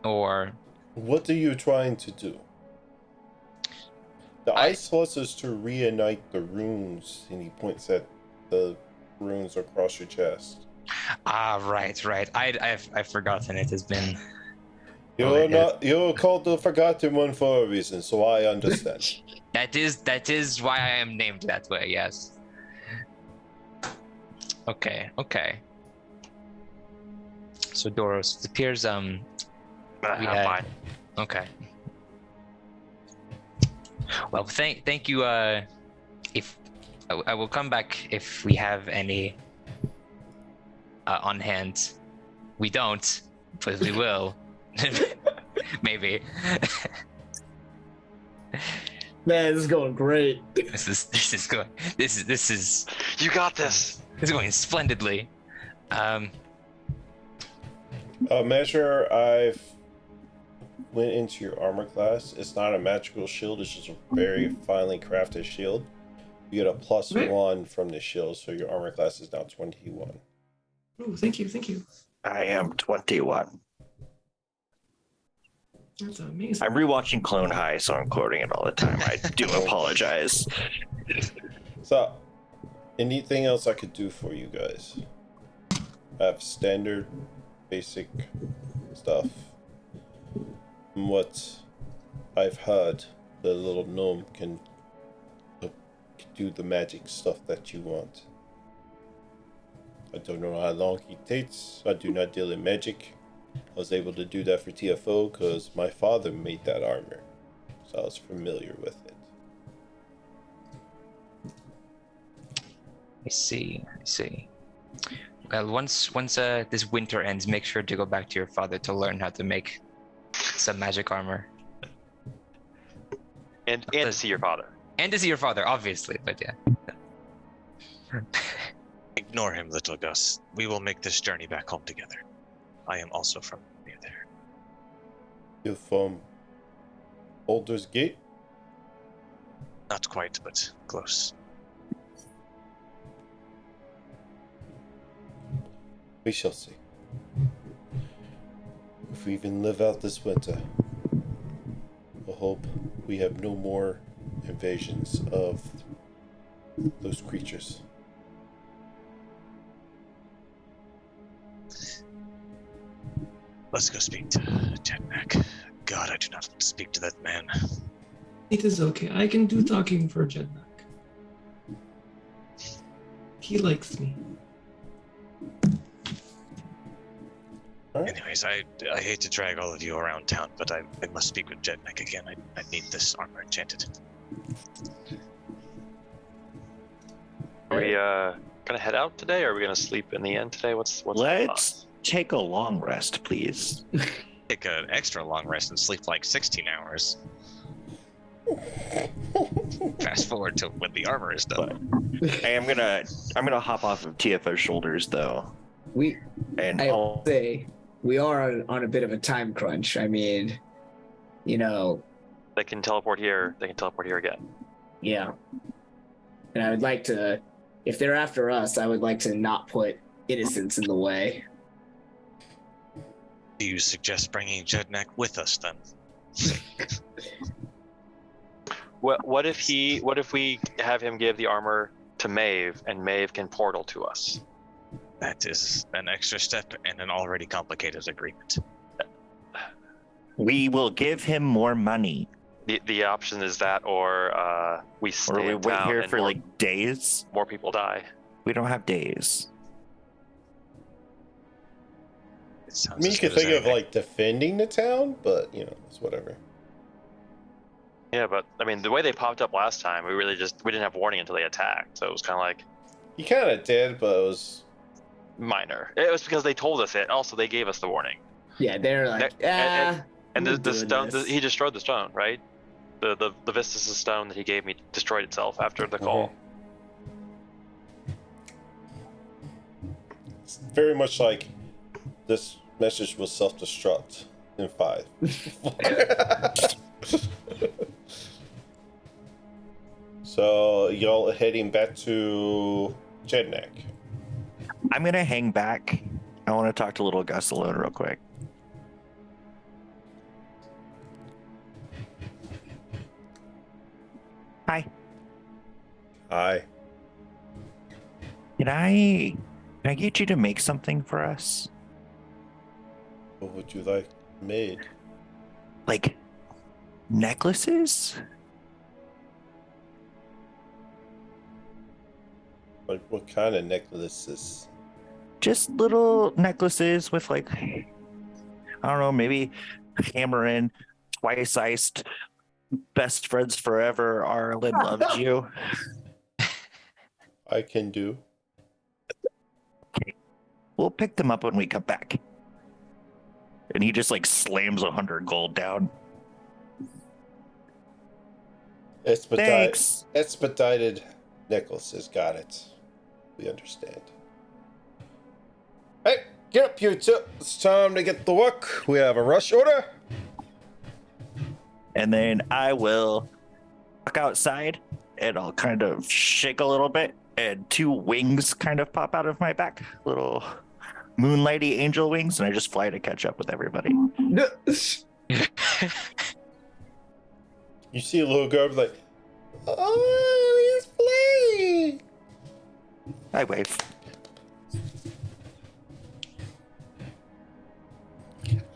Or What are you trying to do? The ice flux is to reunite the runes, and he points at the runes across your chest. right. I've forgotten. It has been. You're called the Forgotten One for a reason, so I understand. That is why I am named that way. Yes. Okay. So Doros, it appears I'm We had- fine. okay. Well, thank you. If I will come back if we have any on hand. We don't, but we will. Maybe. Man, this is going great. This is going. This is You got this. going splendidly. Measure, I've went into your armor class. It's not a magical shield. It's just a very finely crafted shield. You get a +1 from the shield, so your armor class is now 21. Oh, thank you, thank you. I am 21. That's amazing. I'm rewatching Clone High, so I'm quoting it all the time. I do apologize. So, anything else I could do for you guys? I have standard, basic stuff. From what I've heard, the little gnome can do the magic stuff that you want. I don't know how long he takes. I do not deal in magic. I was able to do that for TFO because my father made that armor, so I was familiar with it. I see. Well, once this winter ends, make sure to go back to your father to learn how to make some magic armor. And to see your father. And to see your father, obviously, but yeah. Ignore him, little Gus. We will make this journey back home together. I am also from near there. You're from Baldur's Gate? Not quite, but close. We shall see. If we even live out this winter, I hope we have no more invasions of those creatures. Let's go speak to Jednak. God, I do not want to speak to that man. It is okay. I can do talking for Jednak. He likes me. Anyways, I hate to drag all of you around town, but I must speak with Jednak again. I need this armor enchanted. Are we gonna head out today, or are we gonna sleep in the inn today? What's Let's take a long rest, please. Take an extra long rest and sleep like 16 hours. Fast forward to when the armor is done. Hey, I'm gonna hop off of TFO's shoulders though. I will say we are on a bit of a time crunch. I mean, They can teleport here. They can teleport here again. yeah. And I would like to, if they're after us, I would like to not put innocents in the way. Do you suggest bringing Jednak with us then? What if we have him give the armor to Maeve, and Maeve can portal to us? That is an extra step in an already complicated agreement. We will give him more money. The option is that, or we stay Or we in wait town here and for like days. more people die. We don't have days. It I sounds mean, you as could good as think of anything. like defending the town, but it's whatever. Yeah, but I mean, the way they popped up last time, we didn't have warning until they attacked, so it was kind of like You kind of did, but it was minor. It was because they told us it. Also, they gave us the warning. Yeah, they're like, And we're the doing stone, this. he destroyed the stone, right? The Vistus' stone that he gave me destroyed itself after the call. It's very much like this message will self-destruct in 5. So y'all heading back to Jednak. I'm gonna hang back. I want to talk to little Gus alone real quick. Hi. Hi. Can I get you to make something for us? What would you like made? Like necklaces? Like what kind of necklaces? Just little necklaces with like, I don't know, maybe hammer in, twice iced, best friends forever, Arlen loves you. I can do. We'll pick them up when we come back. And he just like slams 100 gold down. Thanks. Expedited Nicholas has got it. We understand. Hey, get up, you two. It's time to get to work. We have a rush order. And then I will walk outside and I'll kind of shake a little bit and 2 wings kind of pop out of my back. Little moonlighty angel wings, and I just fly to catch up with everybody. You see a little girl like, oh, he's flying. I wave.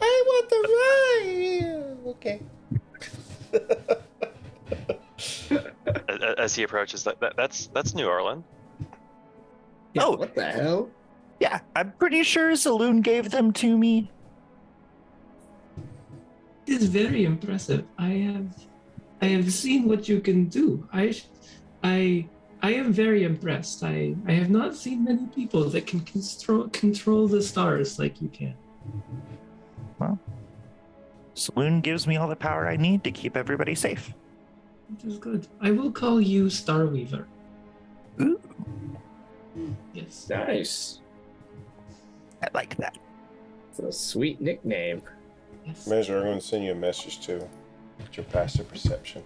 I want the ride. Okay. As he approaches, that's New Orleans. Yeah, Oh. what the hell? Yeah, I'm pretty sure Saloon gave them to me. It is very impressive. I have seen what you can do. I am very impressed. I have not seen many people that can control the stars like you can. Well, Saloon gives me all the power I need to keep everybody safe. Which is good. I will call you Starweaver. Ooh, Yes. Nice. I like that. It's a sweet nickname. Yes. Measure, I'm going to send you a message too. It's your passive perception.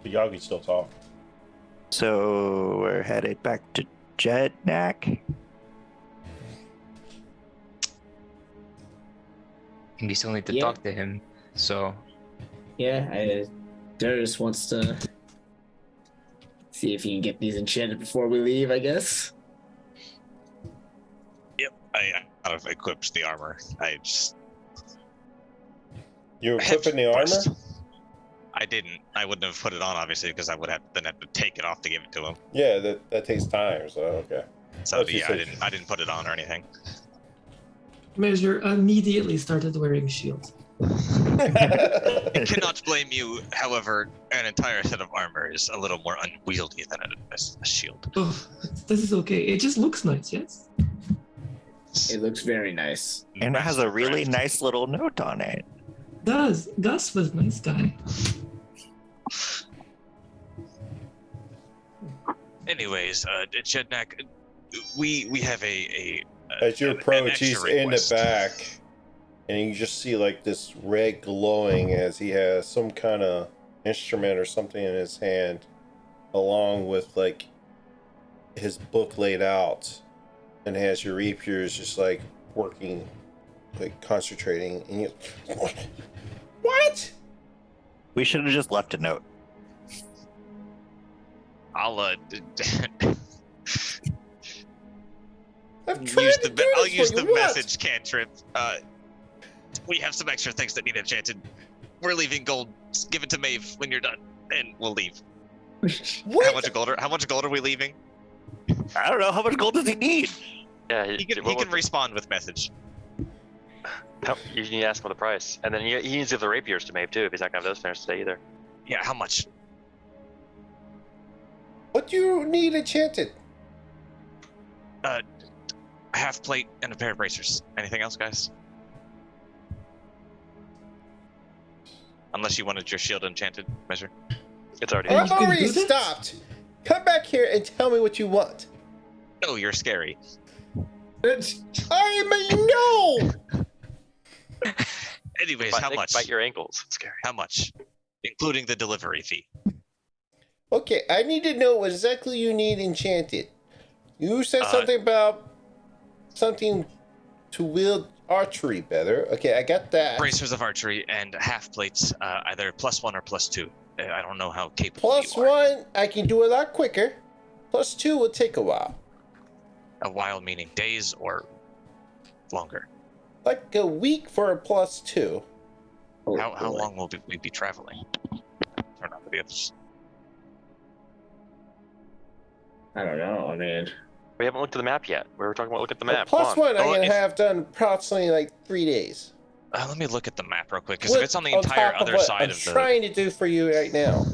But y'all can still talk. So we're headed back to Jednak. And we still need to Yeah. talk to him. So Yeah, Darius wants to see if he can get these enchanted before we leave, I guess. Yep, I kind of equipped the armor. You I had equipping the first. armor? I didn't. I wouldn't have put it on, obviously, because I would have then have to take it off to give it to him. Yeah, that takes time, so okay. So That's yeah, just I didn't put it on or anything. Measure immediately started wearing shields. I cannot blame you. However, an entire set of armor is a little more unwieldy than a shield. Oh, this is okay. It just looks nice, yes? It looks very nice. And it has a really Mastercraft. nice little note on it. Does. Gus was a nice guy. Anyways, Jednak, we have As you an approach, he's extra in the request. back, and you just see like this red glowing as he has some kind of instrument or something in his hand, along with like his book laid out, and has your rapiers just like working, like concentrating. And you, what? We should have just left a note. I'll I've use tried to the do I'll this use for the you. What? message cantrip. We have some extra things that need enchanted. We're leaving gold. Give it to Maeve when you're done, and we'll leave. What? How much gold are we leaving? I don't know. How much gold does he need? Yeah, He can respond with message. You need to ask him the price, and then he needs to give the rapiers to Maeve too if he's not gonna have those finished today either. Yeah, how much? What do you need enchanted? A half plate and a pair of bracers. Anything else, guys? Unless you wanted your shield enchanted, Measure. It's already. Oh, I've you can already do this? stopped. Come back here and tell me what you want. No, you're scary. I mean, no. Anyways, how much? Bite your ankles. It's scary. How much? Including the delivery fee. Okay, I need to know what exactly you need enchanted. You said Uh, something about something to wield archery better. Okay, I got that. Bracers of archery and half plates, either +1 or +2. I don't know how capable Plus you are. one, I can do a lot quicker. Plus two will take a while. A while meaning days or longer. Like a week for a plus two. Oh, How boy. long will we be traveling? Turn on the others. I don't know. I mean, We haven't looked at the map yet. We were talking about look at the A map. plus Come on. one I Oh, can if- have done approximately like 3 days. Let me look at the map real quick, because if it's on the On entire top of other what side I'm of the. trying to do for you right now.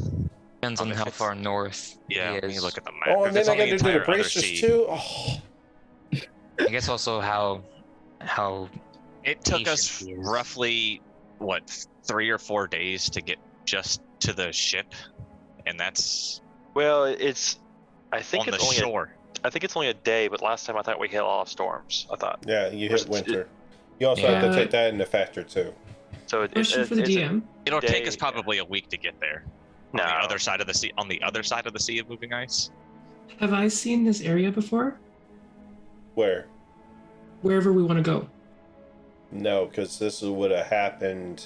Depends on if how it's- far north Yeah, he let me is. look at the map. Oh, if and it's then I on the got to do the entire other bracers sea, too. Oh. I guess also how it took us patient he is. roughly what 3 or 4 days to get just to the ship, and that's Well, it's. I think on the it's only. shore. I think it's only a day, but last time I thought we hit a lot of storms. I thought. Yeah, you Was hit it- winter. You also have to Yeah. take that into factor too. So Question for the it's a- DM. It'll take us day- probably a week to get there. No. On the other side of the sea. On the other side of the sea of moving ice. Have I seen this area before? Where? Wherever we want to go. No, because this would have happened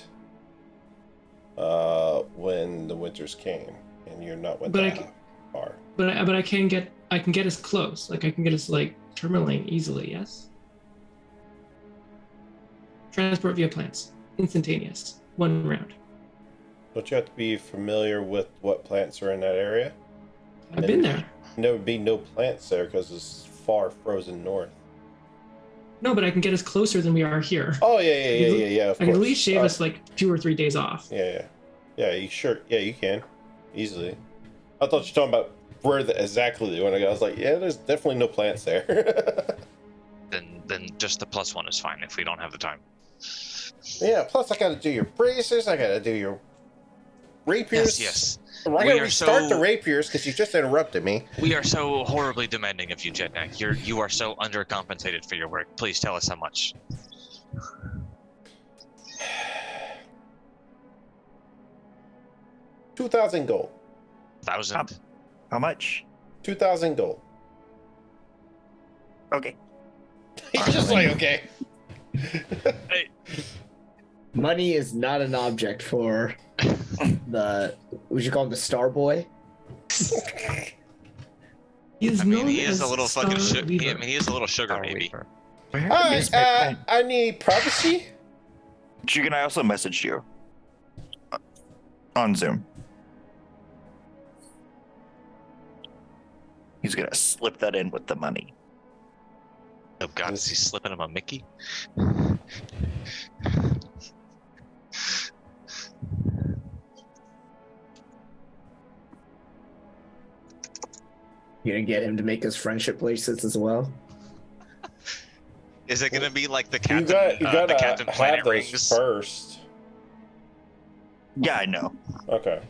when the winters came, and you're not went But I that c- far. But I can get us close. Like I can get us like Tourmaline easily. Yes. Transport via plants, instantaneous, 1 round. Don't you have to be familiar with what plants are in that area? I've been there. There would be no plants there because it's far frozen north. No, but I can get us closer than we are here. Oh yeah. Of I can course. at least shave us like 2 or 3 days off. Yeah. You sure? Yeah, you can easily. I thought you were talking about where exactly when I was like, yeah, there's definitely no plants there. Then just the +1 is fine if we don't have the time. Yeah. Plus, I got to do your bracers. I got to do your rapiers. Yes. I We got to are restart so- the rapiers because you just interrupted me. We are so horribly demanding of you, Jetneck. You are so undercompensated for your work. Please tell us how much. 2,000 gold. 1,000. How much? 2,000 gold. Okay. He's just like, okay. Money is not an object for the. Would you call him the Star Boy? He is I mean, known he is as a little fucking Star sugar. Weaver. He is a little sugar, Star maybe. Weaver. I need privacy. Jugan, I also messaged you on Zoom. He's gonna slip that in with the money. Oh God, is he slipping him a Mickey? You gonna get him to make his friendship bracelets as well? Is it gonna be like the You Captain, got the Captain to Planet have those rings? first. Yeah, I know. Okay.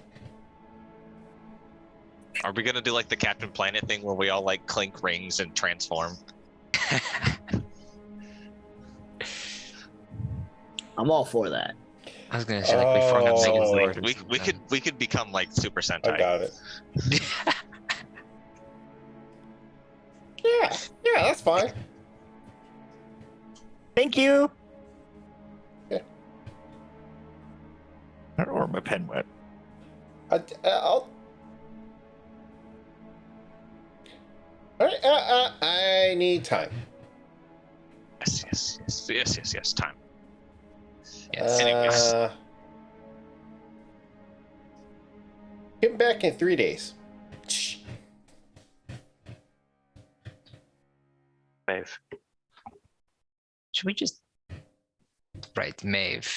Are we gonna do like the Captain Planet thing where we all like clink rings and transform? I'm all for that. I was gonna say like we formed a Oh. Megan's Like, Lord. we could become like Super Sentai. I got it. Yeah, that's fine. Thank you. Yeah. I don't know where my pen went. I'll. All right, I need time. Yes. Time. Yes. Anyways. Get back in 3 days. Maeve. Should we just write Maeve?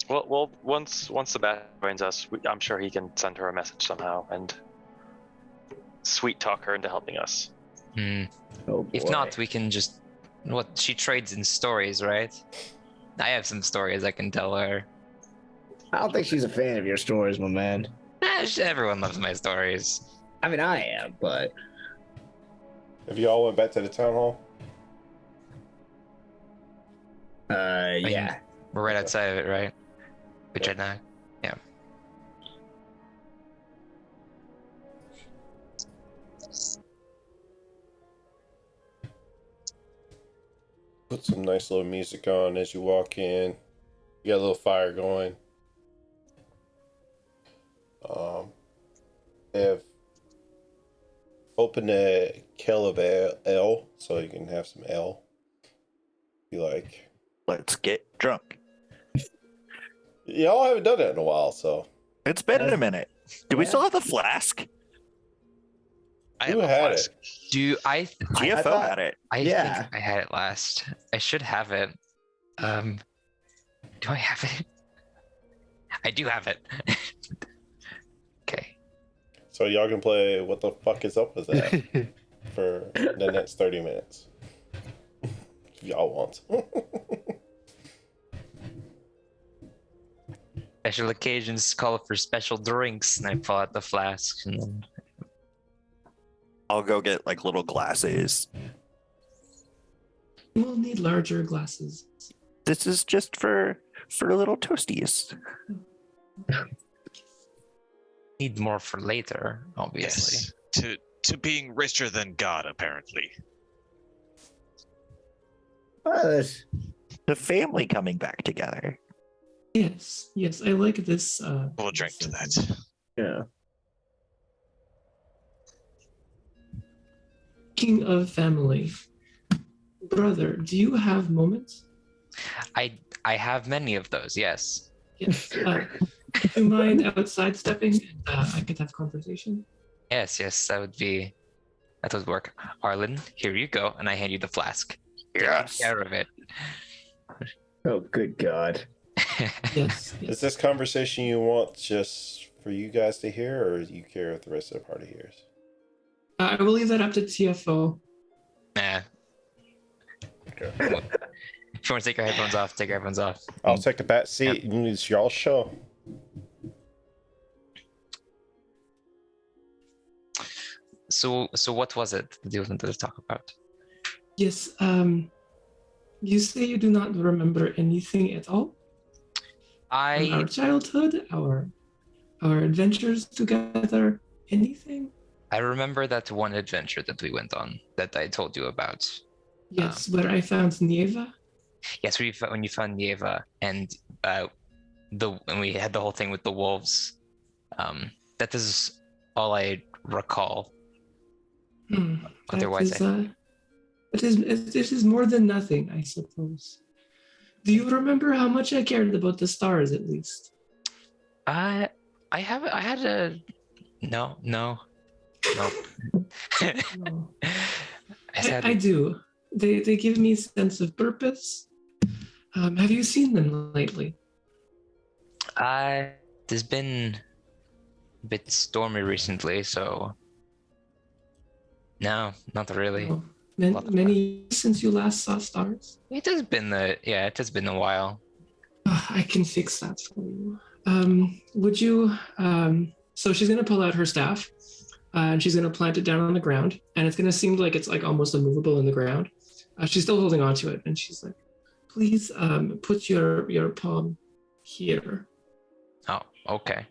Well, once the bat joins us, I'm sure he can send her a message somehow and sweet talk her into helping us. Hmm. Oh boy. If not, we can just she trades in stories, right? I have some stories I can tell her. I don't think she's a fan of your stories, my man. Everyone loves my stories. I mean, I am, but Have you all went back to the town hall? yeah. We're right outside of it, right? Which I know. Yeah. Put some nice little music on as you walk in. You got a little fire going. They have opened a kettle of ale, so you can have some ale. You like? Let's get drunk. Y'all haven't done that in a while, so It's been a minute. Do we Yeah. still have the flask? I Who have a had flask. it? Do I? GFO thought- had it. I Yeah. think I had it last. I should have it. Do I have it? I do have it. Okay. So y'all can play what the fuck is up with that for the next 30 minutes. If y'all want. Special occasions call for special drinks, and I pull out the flask. And then I'll go get like little glasses. You will need larger glasses. This is just for little toasties. need more for later, obviously. Yes. To being richer than God, apparently. The family coming back together. Yes, yes, I like this. We'll drink to this, that. Yeah. King of family, brother, do you have moments? I have many of those, yes. Yes. Do you mind outside stepping? I could have conversation. Yes, that would work. Arlen, here you go, and I hand you the flask. Yes. Take care of it. Oh, good God. Yes. Is this conversation you want just for you guys to hear, or do you care if the rest of the party hears? I will leave that up to TFO. Nah. Okay. If you want to take your headphones off, take your headphones off. I'll take the back seat and it's y'all show. So what was it that you wanted to talk about? Yes. You say you do not remember anything at all? From our childhood, our adventures together, anything? I remember that one adventure that we went on that I told you about. Yes, where I found Nieva. Yes, when you found Nieva and and we had the whole thing with the wolves. That is all I recall. Otherwise, This is more than nothing, I suppose. Do you remember how much I cared about the stars, at least? No. No. I said, I do. They give me a sense of purpose. Have you seen them lately? there's been a bit stormy recently, so no, not really. No. Many years since you last saw stars? It has been a while. I can fix that for you. Would you? So she's gonna pull out her staff, and she's gonna plant it down on the ground, and it's gonna seem like it's like almost immovable in the ground. She's still holding on to it, and she's like, "Please, put your palm here." Oh, okay.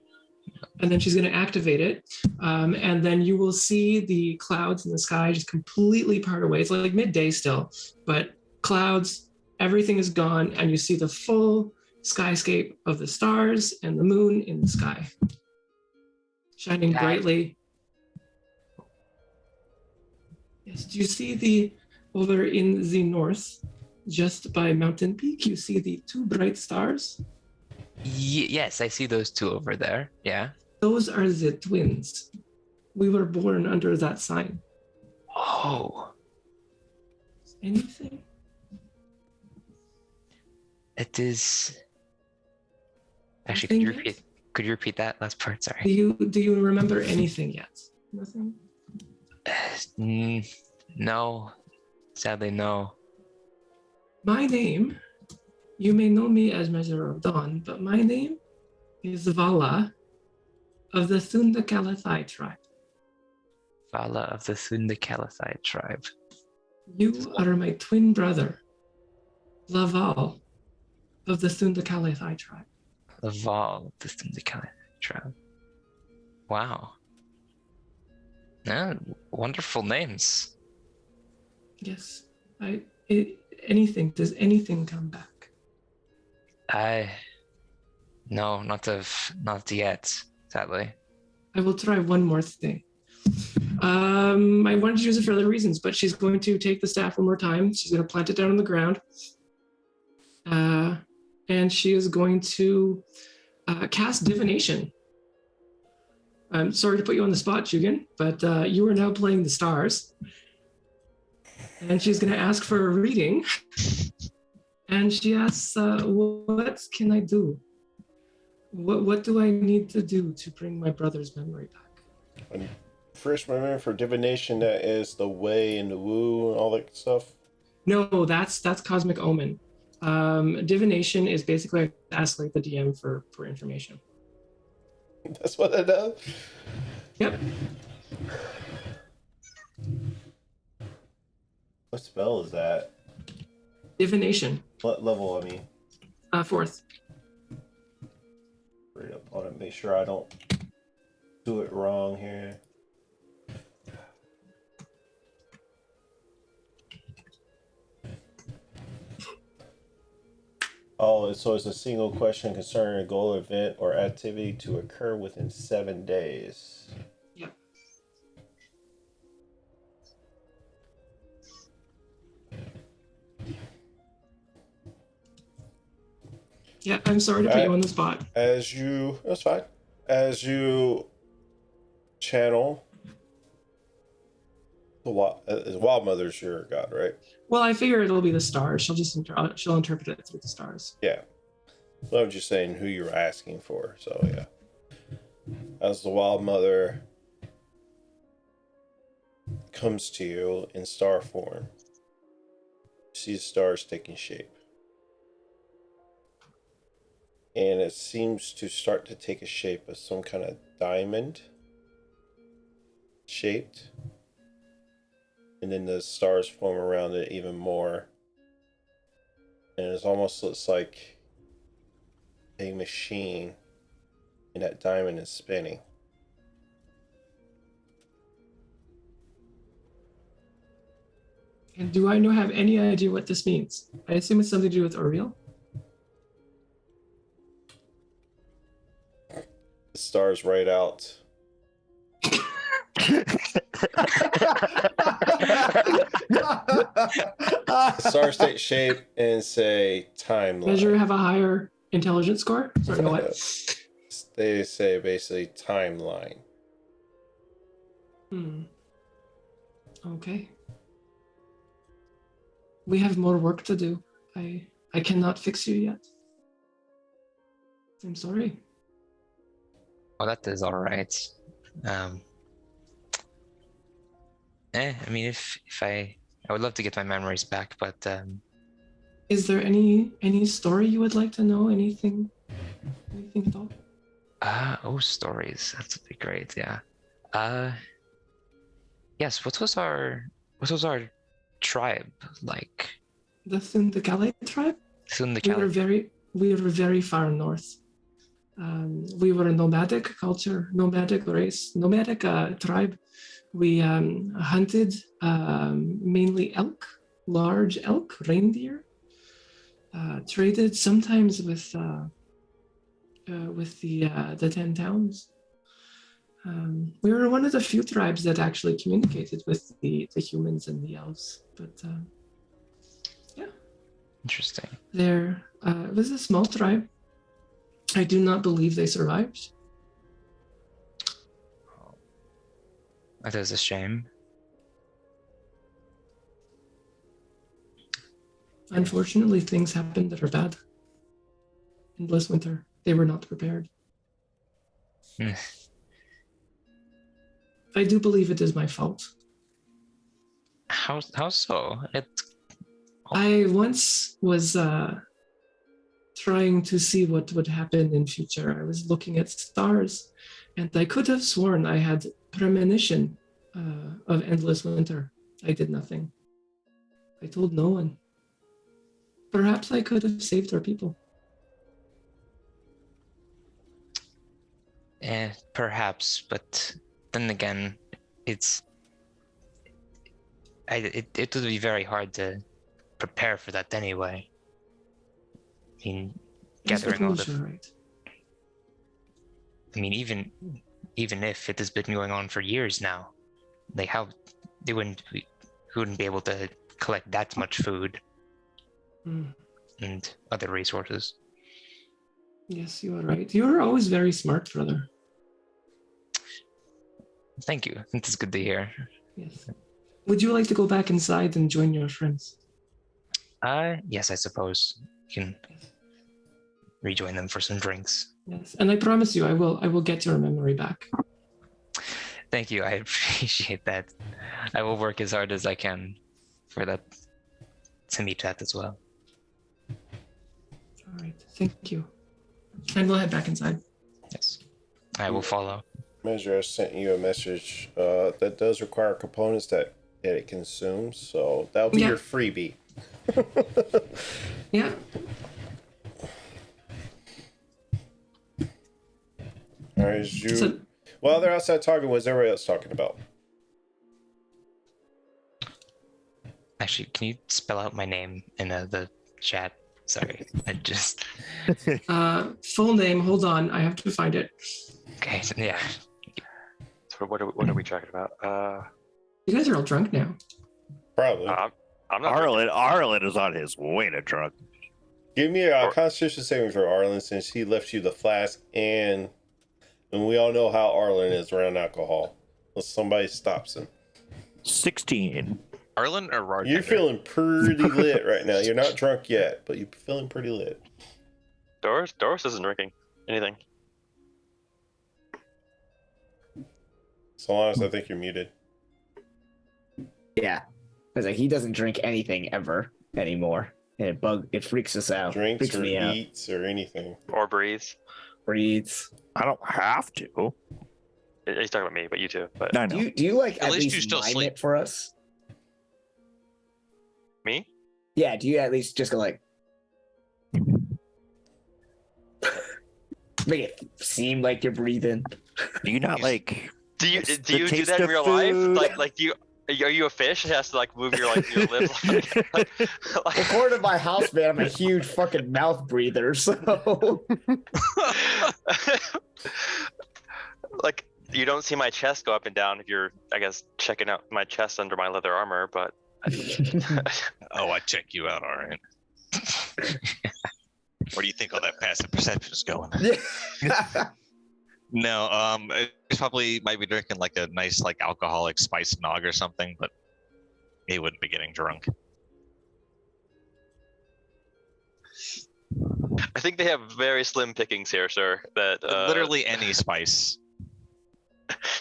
And then she's going to activate it, and then you will see the clouds in the sky just completely part away. It's like midday still, but clouds, everything is gone, and you see the full skyscape of the stars and the moon in the sky, shining brightly. Yes, do you see over in the north, just by Mountain Peak, you see the two bright stars? Yes, I see those two over there. Yeah. Those are the twins. We were born under that sign. Oh. Anything? It is. Actually, could you repeat that last part? Sorry. Do you remember anything yet? Nothing? No. Sadly, no. My name, you may know me as Measure of Dawn, but my name is Vala of the Thundakalathai tribe. Vala of the Thundakalathai tribe. You are my twin brother, Laval of the Thundakalathai tribe. Laval of the Thundakalathai tribe. Wow. Yeah, wonderful names. Yes. Does anything come back? No, not yet, sadly. I will try one more thing. I wanted to use it for other reasons, but she's going to take the staff one more time. She's going to plant it down on the ground. And she is going to cast divination. I'm sorry to put you on the spot, Jugan, but you are now playing the stars. And she's going to ask for a reading. And she asks, what can I do? What do I need to do to bring my brother's memory back? And first memory for divination, that is the way and the woo and all that stuff. No, that's Cosmic Omen. Divination is basically ask like the DM for information. That's what it does. Yep. What spell is that? Divination. What level? I mean, 4th. read up on it. Make sure I don't do it wrong here. Oh, so it's a single question concerning a goal, event, or activity to occur within 7 days. Yep. Yeah, I'm sorry to put you on the spot. That's fine. As you channel the Wild Mother's your god, right? Well, I figure it'll be the stars. She'll interpret it through the stars. Yeah. So I'm just saying who you're asking for. So yeah. As the Wild Mother comes to you in star form, you see the stars taking shape. And it seems to start to take a shape of some kind of diamond shaped. And then the stars form around it even more. And it almost looks like a machine, and that diamond is spinning. And do I have any idea what this means? I assume it's something to do with Uriel. The stars right out. The stars take shape and say timeline. Does you have a higher intelligence score? Sorry, no, what? They say basically timeline. Okay. We have more work to do. I cannot fix you yet. I'm sorry. Oh, that is all right. I mean, if I would love to get my memories back, but Is there any story you would like to know? Anything at all? stories. That would be great. Yeah. Yes. What was our tribe like? The Thundagale tribe? Thundagale. We were very far north. We were a nomadic culture, nomadic race, nomadic tribe. We hunted mainly elk, large elk, reindeer. Traded sometimes with the 10 towns. We were one of the few tribes that actually communicated with the humans and the elves. But yeah. Interesting. There was a small tribe. I do not believe they survived. That is a shame. Unfortunately, things happened that are bad. In Bliss Winter, they were not prepared. I do believe it is my fault. How so? I once was trying to see what would happen in future. I was looking at stars, and I could have sworn I had premonition of endless winter. I did nothing. I told no one. Perhaps I could have saved our people. Perhaps, but then again, it would be very hard to prepare for that anyway. I mean, gathering all the. Right. I mean, even if it has been going on for years now, like we wouldn't be able to collect that much food and other resources. Yes, you are right. You are always very smart, brother. Thank you. That's good to hear. Yes. Would you like to go back inside and join your friends? Yes, I suppose you can rejoin them for some drinks. Yes. And I promise you, I will get your memory back. Thank you. I appreciate that. I will work as hard as I can for that, to meet that as well. All right. Thank you. And we'll head back inside. Yes. I will follow. Measure sent you a message that does require components that it consumes, so that'll be your freebie. Yeah. All right, while they're outside talking, what's everybody else talking about? Actually, can you spell out my name in the chat? Sorry, I just... Full name. Hold on. I have to find it. Okay, so, yeah. So what are we talking about? You guys are all drunk now. Probably. I'm not. Arlen is on his way to drunk. Give me a Constitution saving for Arlen, since he left you the flask, and we all know how Arlen is around alcohol. Unless somebody stops him. 16. Arlen or Rard? You're feeling pretty lit right now. You're not drunk yet, but you're feeling pretty lit. Doris isn't drinking anything. Solanas, I think you're muted. Yeah. Because like, he doesn't drink anything ever anymore. And it freaks us out. Drinks freaks or me out. eats or anything. Or breathes. Breathes. I don't have to. He's talking about me, but you too. But No, no. Do you like At at least least you still mime sleep. it for us? me? Yeah, do you at least just go like make it seem like you're breathing? Do you not like... Do you It's do the you do taste that in of real food. life? Like do you? Are you a fish? It has to like move your your lips. Like, According to my house man, I'm a huge fucking mouth breather, so like you don't see my chest go up and down if you're, I guess, checking out my chest under my leather armor, but Oh, I check you out, all right. Where do you think all that passive perception is going? yeah. No, it's probably might be drinking like a nice like alcoholic spice nog or something, but he wouldn't be getting drunk. I think they have very slim pickings here, sir. That Literally any spice.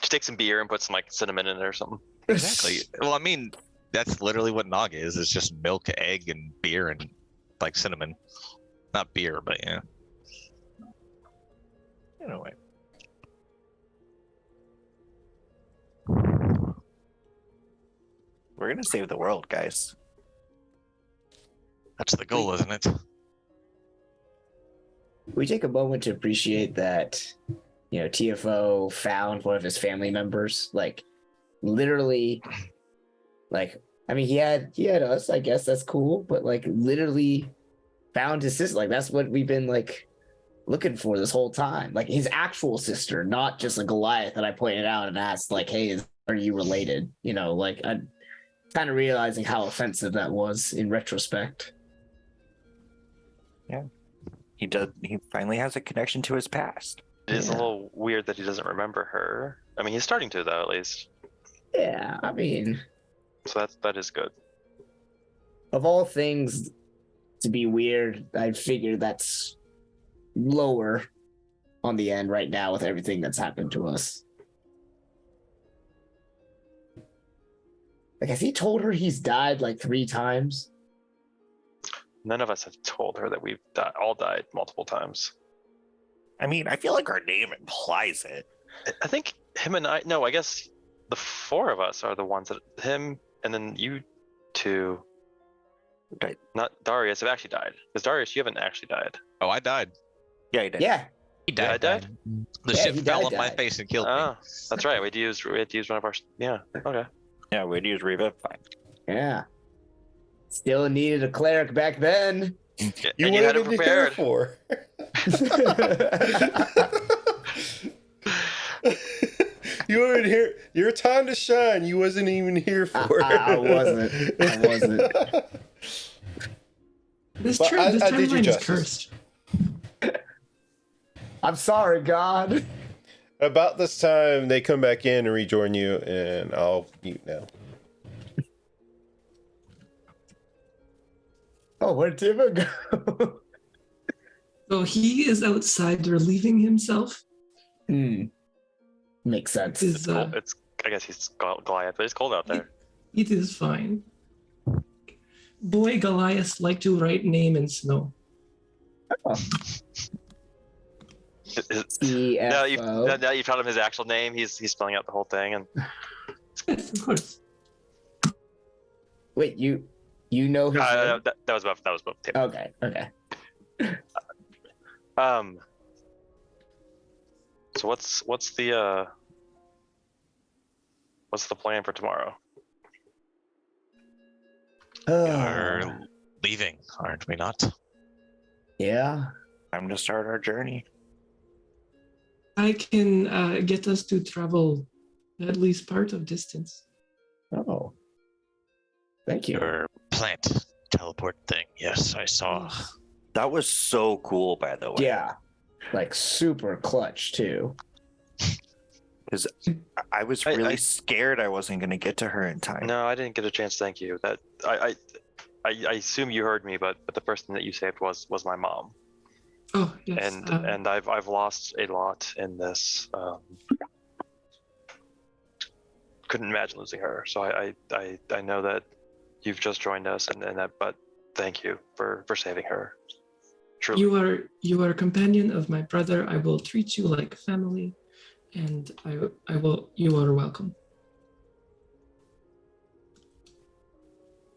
just take some beer and put some like cinnamon in it or something. Exactly. Well, I mean, that's literally what nog is. It's just milk, egg, and beer and like cinnamon. Not beer, but yeah. Anyway. We're gonna save the world, guys. That's the goal, isn't it? We take a moment to appreciate that, you know, TFO found one of his family members. Like, literally, like, I mean, he had us. I guess that's cool, but like, literally, found his sister. Like, that's what we've been like looking for this whole time. Like, his actual sister, not just a Goliath that I pointed out and asked, like, "Hey, are you related?" You know, like, I'm kind of realizing how offensive that was in retrospect. He finally has a connection to his past. It is a Yeah. little weird that he doesn't remember her. I mean, he's starting to though, at least. Yeah, I mean, So that is good. of all things to be weird, I figure that's lower on the end right now with everything that's happened to us. Like, has he told her he's died like 3 times? None of us have told her that we've all died multiple times. I mean, I feel like our name implies it. I think him and I. No, I guess the 4 of us are the ones that him and then you 2. Right. Not Darius have actually died. Because Darius, you haven't actually died. Oh, I died. Yeah, he did. Yeah. He Yeah, I died? The Yeah, ship he fell died, on my died. face and killed me. Oh, that's right. We had to use one of our. Yeah. Okay. Yeah, we'd use Revivify. Yeah. Still needed a cleric back then. Yeah, You and you had wanted it to hear prepared. for. You weren't here. Your time to shine. You wasn't even here for. I wasn't. I wasn't. This But I this did you timeline is justice. cursed. I'm sorry, God. About this time, they come back in and rejoin you, and I'll mute now. Oh, where'd Timo go? So he is outside relieving himself. Makes sense. Is, Cold. I guess he's Goliath, but it's cold out there. It is fine. Boy Goliath like to write name in snow. Now you've CFO. taught him his actual name. He's spelling out the whole thing, and Yes, of course. Wait, you know his name? that was above Tim. Okay. So what's the plan for tomorrow? We're leaving, aren't we not? Yeah. Time to start our journey. I can get us to travel at least part of distance. Oh. Thank you. Your plant teleport thing. Yes, I saw. That was so cool, by the way. Yeah. Like super clutch too. Because I was really scared I wasn't going to get to her in time. No, I didn't get a chance. Thank you. That I assume you heard me, but the person that you saved was my mom. Oh yes. And I've lost a lot in this. Couldn't imagine losing her. So I know that you've just joined us, and that, but thank you for saving her. Truly. You are a companion of my brother. I will treat you like family, and I will. You are welcome.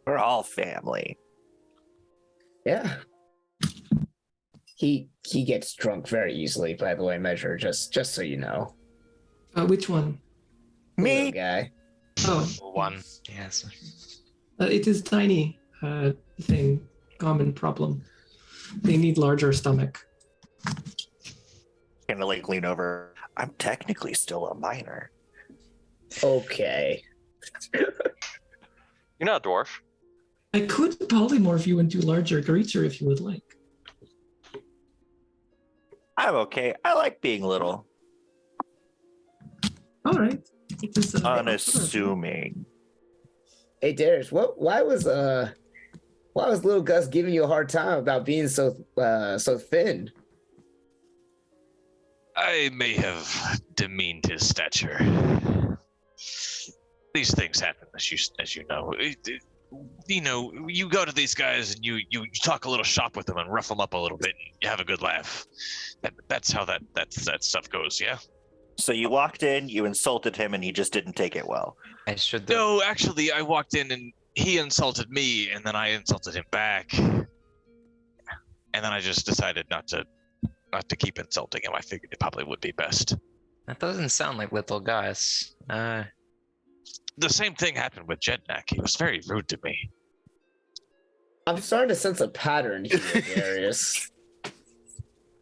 We're all family. Yeah. He gets drunk very easily, by the way, Measure, just so you know. Which one? Me? Little guy. Oh, One. Yes. it is tiny thing. Common problem. They need larger stomach. Kind of like lean over. I'm technically still a minor. Okay. You're not a dwarf. I could polymorph you into larger creature if you would like. I'm okay. I like being little. All right. It is, Unassuming. Hey Darius, why was little Gus giving you a hard time about being so thin? I may have demeaned his stature. These things happen, as you know. You know, you go to these guys and you talk a little shop with them and rough them up a little bit. And you have a good laugh. That's how that stuff goes. Yeah. So you walked in, you insulted him, and he just didn't take it well. I should. No, actually, I walked in and he insulted me, and then I insulted him back. And then I just decided not to keep insulting him. I figured it probably would be best. That doesn't sound like little Gus. The same thing happened with Jednak. He was very rude to me. I'm starting to sense a pattern here, Darius.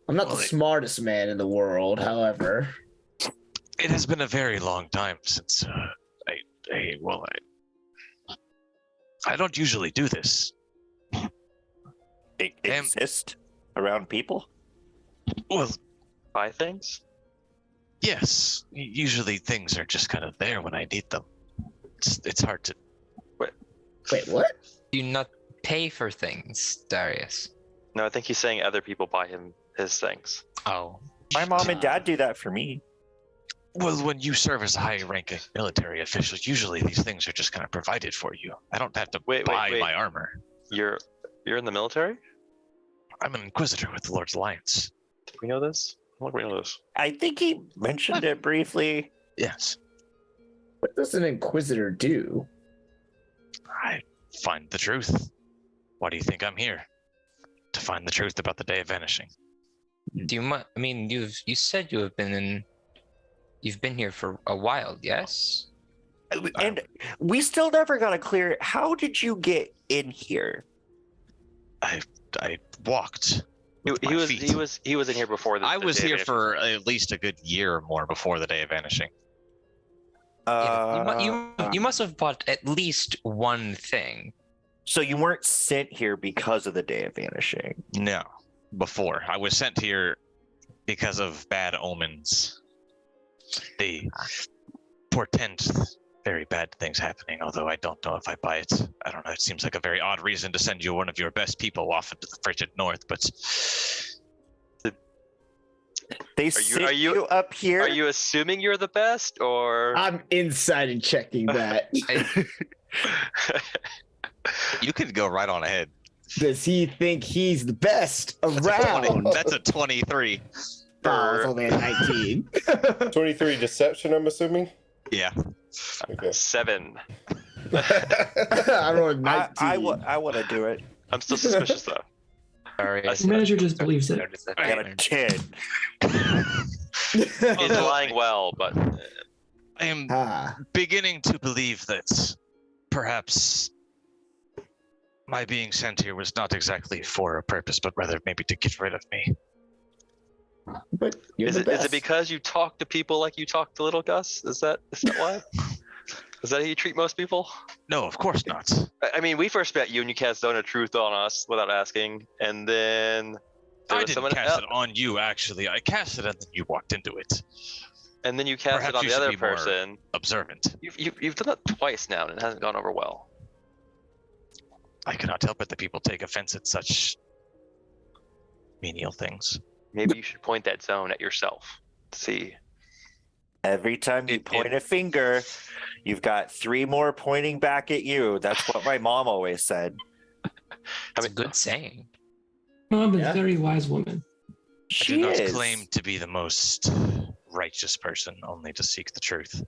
I'm not the smartest man in the world, however. It has been a very long time since I don't usually do this. Exist around people? Well, Buy things? yes. Usually things are just kind of there when I need them. It's hard to. Wait, what? Do you not pay for things, Darius? No, I think he's saying other people buy him his things. Oh. My mom and dad do that for me. Well, when you serve as a high-ranking military official, usually these things are just kind of provided for you. I don't have to buy my armor. You're in the military? I'm an inquisitor with the Lord's Alliance. Did we know this? I don't think we know this. I think he mentioned it briefly. Yes. What does an inquisitor do? I find the truth. Why do you think I'm here? To find the truth about the Day of Vanishing. Do you? I mean, you said you've been here for a while, yes? And we still never got a clear. How did you get in here? I walked. He was in here before this. I was here for at least a good year or more before the Day of Vanishing. You must have bought at least one thing. So you weren't sent here because of the Day of Vanishing? No, before. I was sent here because of bad omens. They portend very bad things happening, although I don't know if I buy it. I don't know. It seems like a very odd reason to send you one of your best people off into the frigid north, but They sit you up here. Are you assuming you're the best, or I'm inside and checking that. you can go right on ahead. Does he think he's the best around? That's a 23. Oh, it's only a 19. 23 deception, I'm assuming? Yeah. Okay. 7? I rolled 19. I want to do it. I'm still suspicious though. Sorry. Measure just believes it. I got a 10. He's lying well, but I am Ah. beginning to believe that perhaps my being sent here was not exactly for a purpose, but rather maybe to get rid of me. But you're is the it best. because you talk to people like you talk to little Gus? Is that why? Is that how you treat most people? No, of course not. I mean, we first met you and you cast Zone of Truth on us without asking, and then there I was didn't someone cast else, it on you, actually. I cast it and then you walked into it. and then you cast Perhaps it on you the should other be more person. observant. You've done that twice now, and it hasn't gone over well. I cannot help it that people take offense at such menial things. Maybe you should point that zone at yourself. See. Every time you point a finger, you've got 3 more pointing back at you. That's what my mom always said. It's a good saying. Mom is Yeah. a very wise woman. I She do not is. claim to be the most righteous person, only to seek the truth.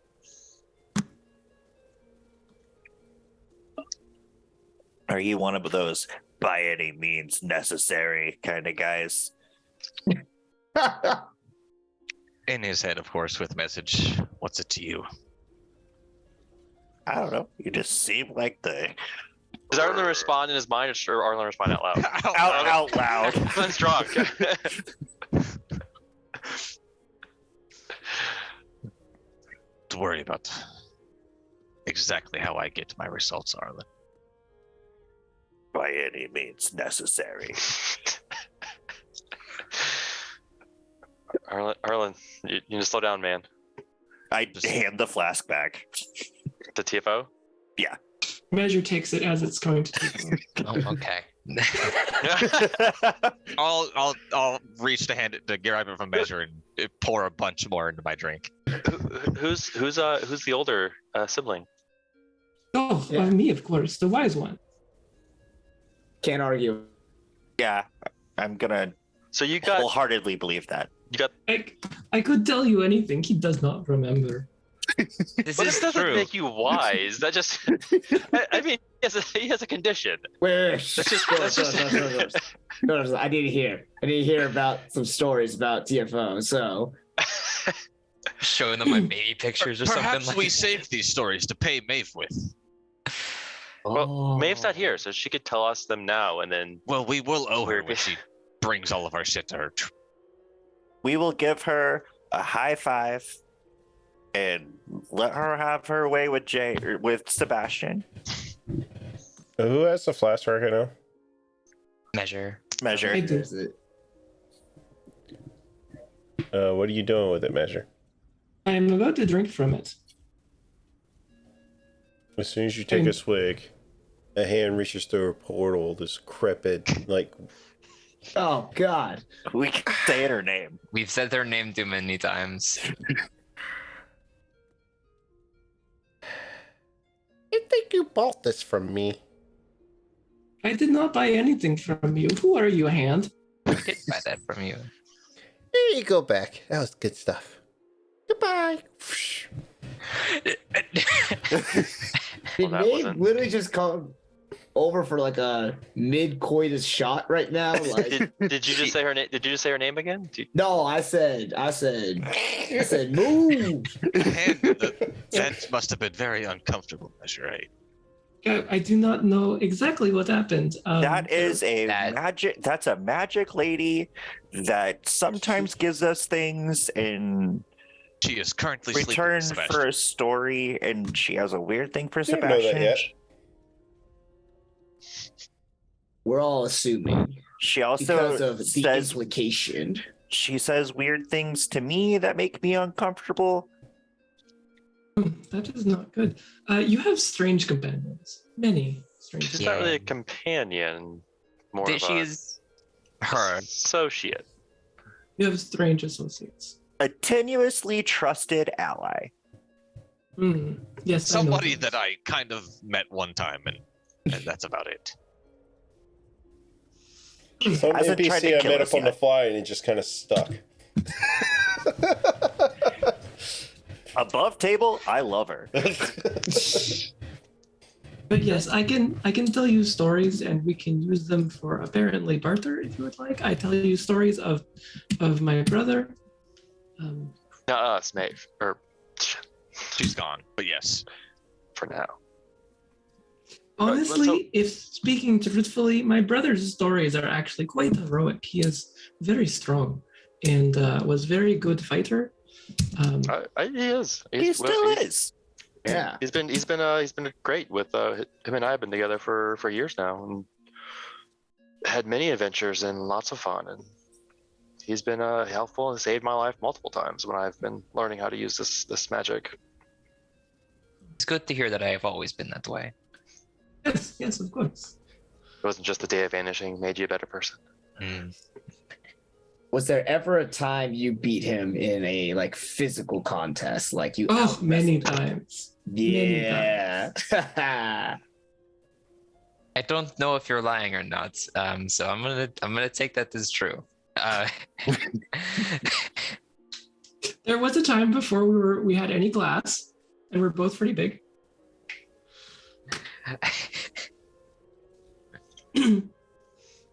Are you one of those by any means necessary kind of guys? In his head, of course, with message, what's it to you? I don't know. You just seem like the Does Arlen respond in his mind, or Arlen respond out loud? out loud. Arlen's drunk. Don't worry about exactly how I get my results, Arlen. By any means necessary. Arlen, you need to slow down, man. I hand the flask back. The TFO? Measure takes it as it's going to take it. Oh, okay. I'll reach to hand it to grab it from measure and pour a bunch more into my drink. Who's the older sibling? Oh, Yeah. me, of course, the wise one. Can't argue. Yeah, I'm gonna So you got wholeheartedly believe that. I could tell you anything. He does not remember. This But is it doesn't true. make you wise. That just I mean he has a condition. Wait. That's just- No, I need to hear about some stories about TFO. So Showing them my baby pictures or Perhaps something like we saved these stories to pay Maeve with. Well, Maeve's not here, so she could tell us them now, and then Well, we will owe her We're- when she brings all of our shit to her. We will give her a high five and let her have her way with with Sebastian. Who has the flask right now? measure. Measure. I do. there's it. What are you doing with it, Measure? I am about to drink from it. As soon as you take a swig, a hand reaches through a portal, this crepid, like, Oh God. We can say her name. We've said their name too many times. I think you bought this from me. I did not buy anything from you. Who are you, hand? I did buy that from you. There you go back. That was good stuff. Goodbye. Did Well, that Maeve wasn't- literally just come over for like a mid-coitus shot right now? Like, did you just say her name? Did you just say her name again? no, I said, move. That must have been very uncomfortable, Measure, right? I do not know exactly what happened. That is a that- magic. That's a magic lady that sometimes gives us things in She is currently return sleeping with for a story, and she has a weird thing for You don't know that Sebastian. yet. We're all assuming She also because of the says implication. she says weird things to me that make me uncomfortable. That is not good. You have strange companions. Many strange She's companions. not really a companion, more of She a is her. associate. You have strange associates. A tenuously trusted ally. Yes, I know Somebody those. that I kind of met one time, and that's about it. Some Hasn't tried to NPC I kill made us up on the yet. fly and it just kind of stuck. Above table, I love her. But yes, I can tell you stories, and we can use them for apparently barter if you would like. I tell you stories of my brother. Not us, mate. Or She's gone, but yes. for now. Honestly, if speaking truthfully, my brother's stories are actually quite heroic. He is very strong and was very good fighter. He is. He still is. Yeah. He's been great with him and I have been together for years now and had many adventures and lots of fun, and he's been helpful and saved my life multiple times when I've been learning how to use this magic. It's good to hear that I have always been that way. Yes, of course. It wasn't just the day of vanishing made you a better person. Was there ever a time you beat him in a like physical contest? Like you? Oh, many out-wrestled him? times. Yeah. I don't know if you're lying or not, so I'm gonna take that as true. There was a time before we had any class, and we're both pretty big.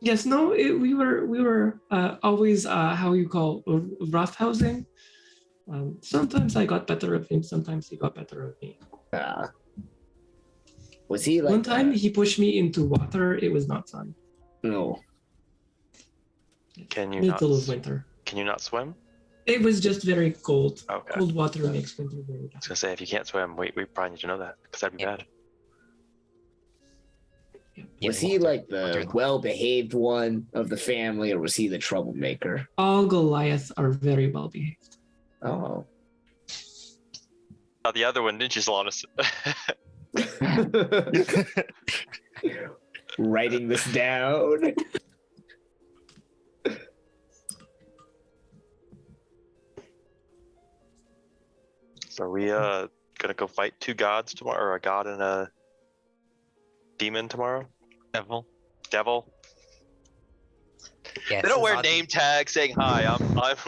Yes, no, we were always how you call roughhousing. Sometimes I got better of him, sometimes he got better of me. Was he like One time he pushed me into water. It was not fun. No. Can you not? Middle of winter. Can you not swim? It was just very cold. Okay. Cold water makes winter very I bad. was gonna say if you can't swim, we probably need to know that because that'd be Yeah. bad. Was he like the well-behaved one of the family, or was he the troublemaker? All Goliaths are very well behaved. Oh. The other one, didn't you, Solanas? Writing this down. So are we gonna go fight two gods tomorrow, or a god and a demon tomorrow? Devil. Devil. Yes, They don't it's wear odd- name tags saying hi. I'm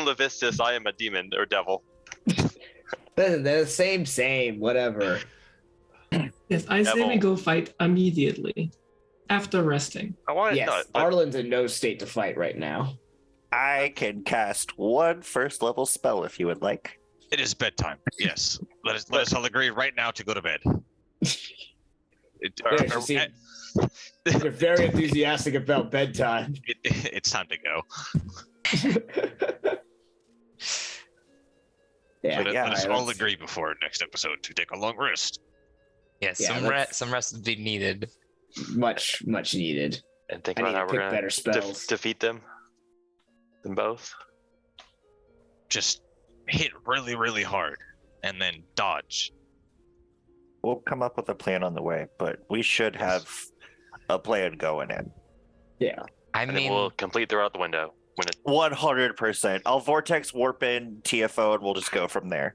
Levistus. I am a demon or devil. They're the same, whatever. Yes, I say we Devil. go fight immediately after resting. I want to Yes, Arlen's in no state to fight right now. I can cast one first level spell if you would like. It is bedtime. Yes. Let us all agree right now to go to bed. Yes, you seem- You're very enthusiastic about bedtime. It's time to go. Yeah, Let us all let's- agree before next episode to take a long rest. Yes, Yeah, some rest would be needed. Much needed. and think I about need how to we're pick gonna better spells. defeat them. Them both. Just hit really, really hard and then dodge. We'll come up with a plan on the way, but we should have a plan going in. Yeah. I And then mean, we'll complete throughout the window. When it, 100%. I'll vortex warp in TFO and we'll just go from there.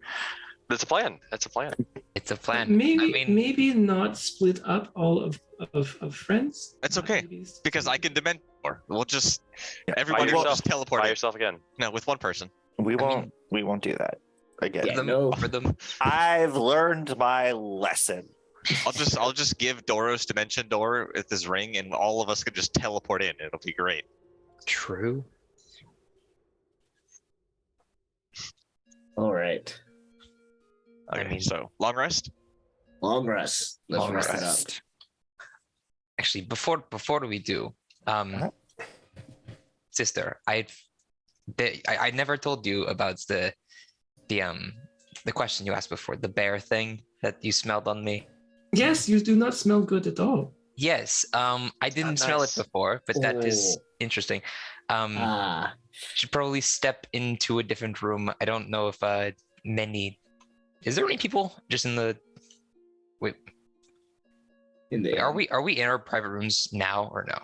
that's a plan. That's a plan. it's a plan. Maybe I mean, maybe not split up all of friends. It's but okay, maybe Because I can dimension more. We'll just Yeah, everybody by will yourself. just teleport By in. yourself again. No, with one person. We mean- won't do that again. Yeah. them, no. offer them. I've learned my lesson. I'll just give Doros dimension door with this ring, and all of us can just teleport in. It'll be great. True. All right. Okay, mean- so long rest. Long rest. Let's Long rest it up. Rest. Actually, before we do, sister, I never told you about the question you asked before, the bear thing that you smelled on me. Yes, you do not smell good at all. Yes. I didn't smell nice. it before, but that is Oh. interesting. Ah, Should probably step into a different room. I don't know if many. Is there any people just in the? Wait, in the are we in our private rooms now or no?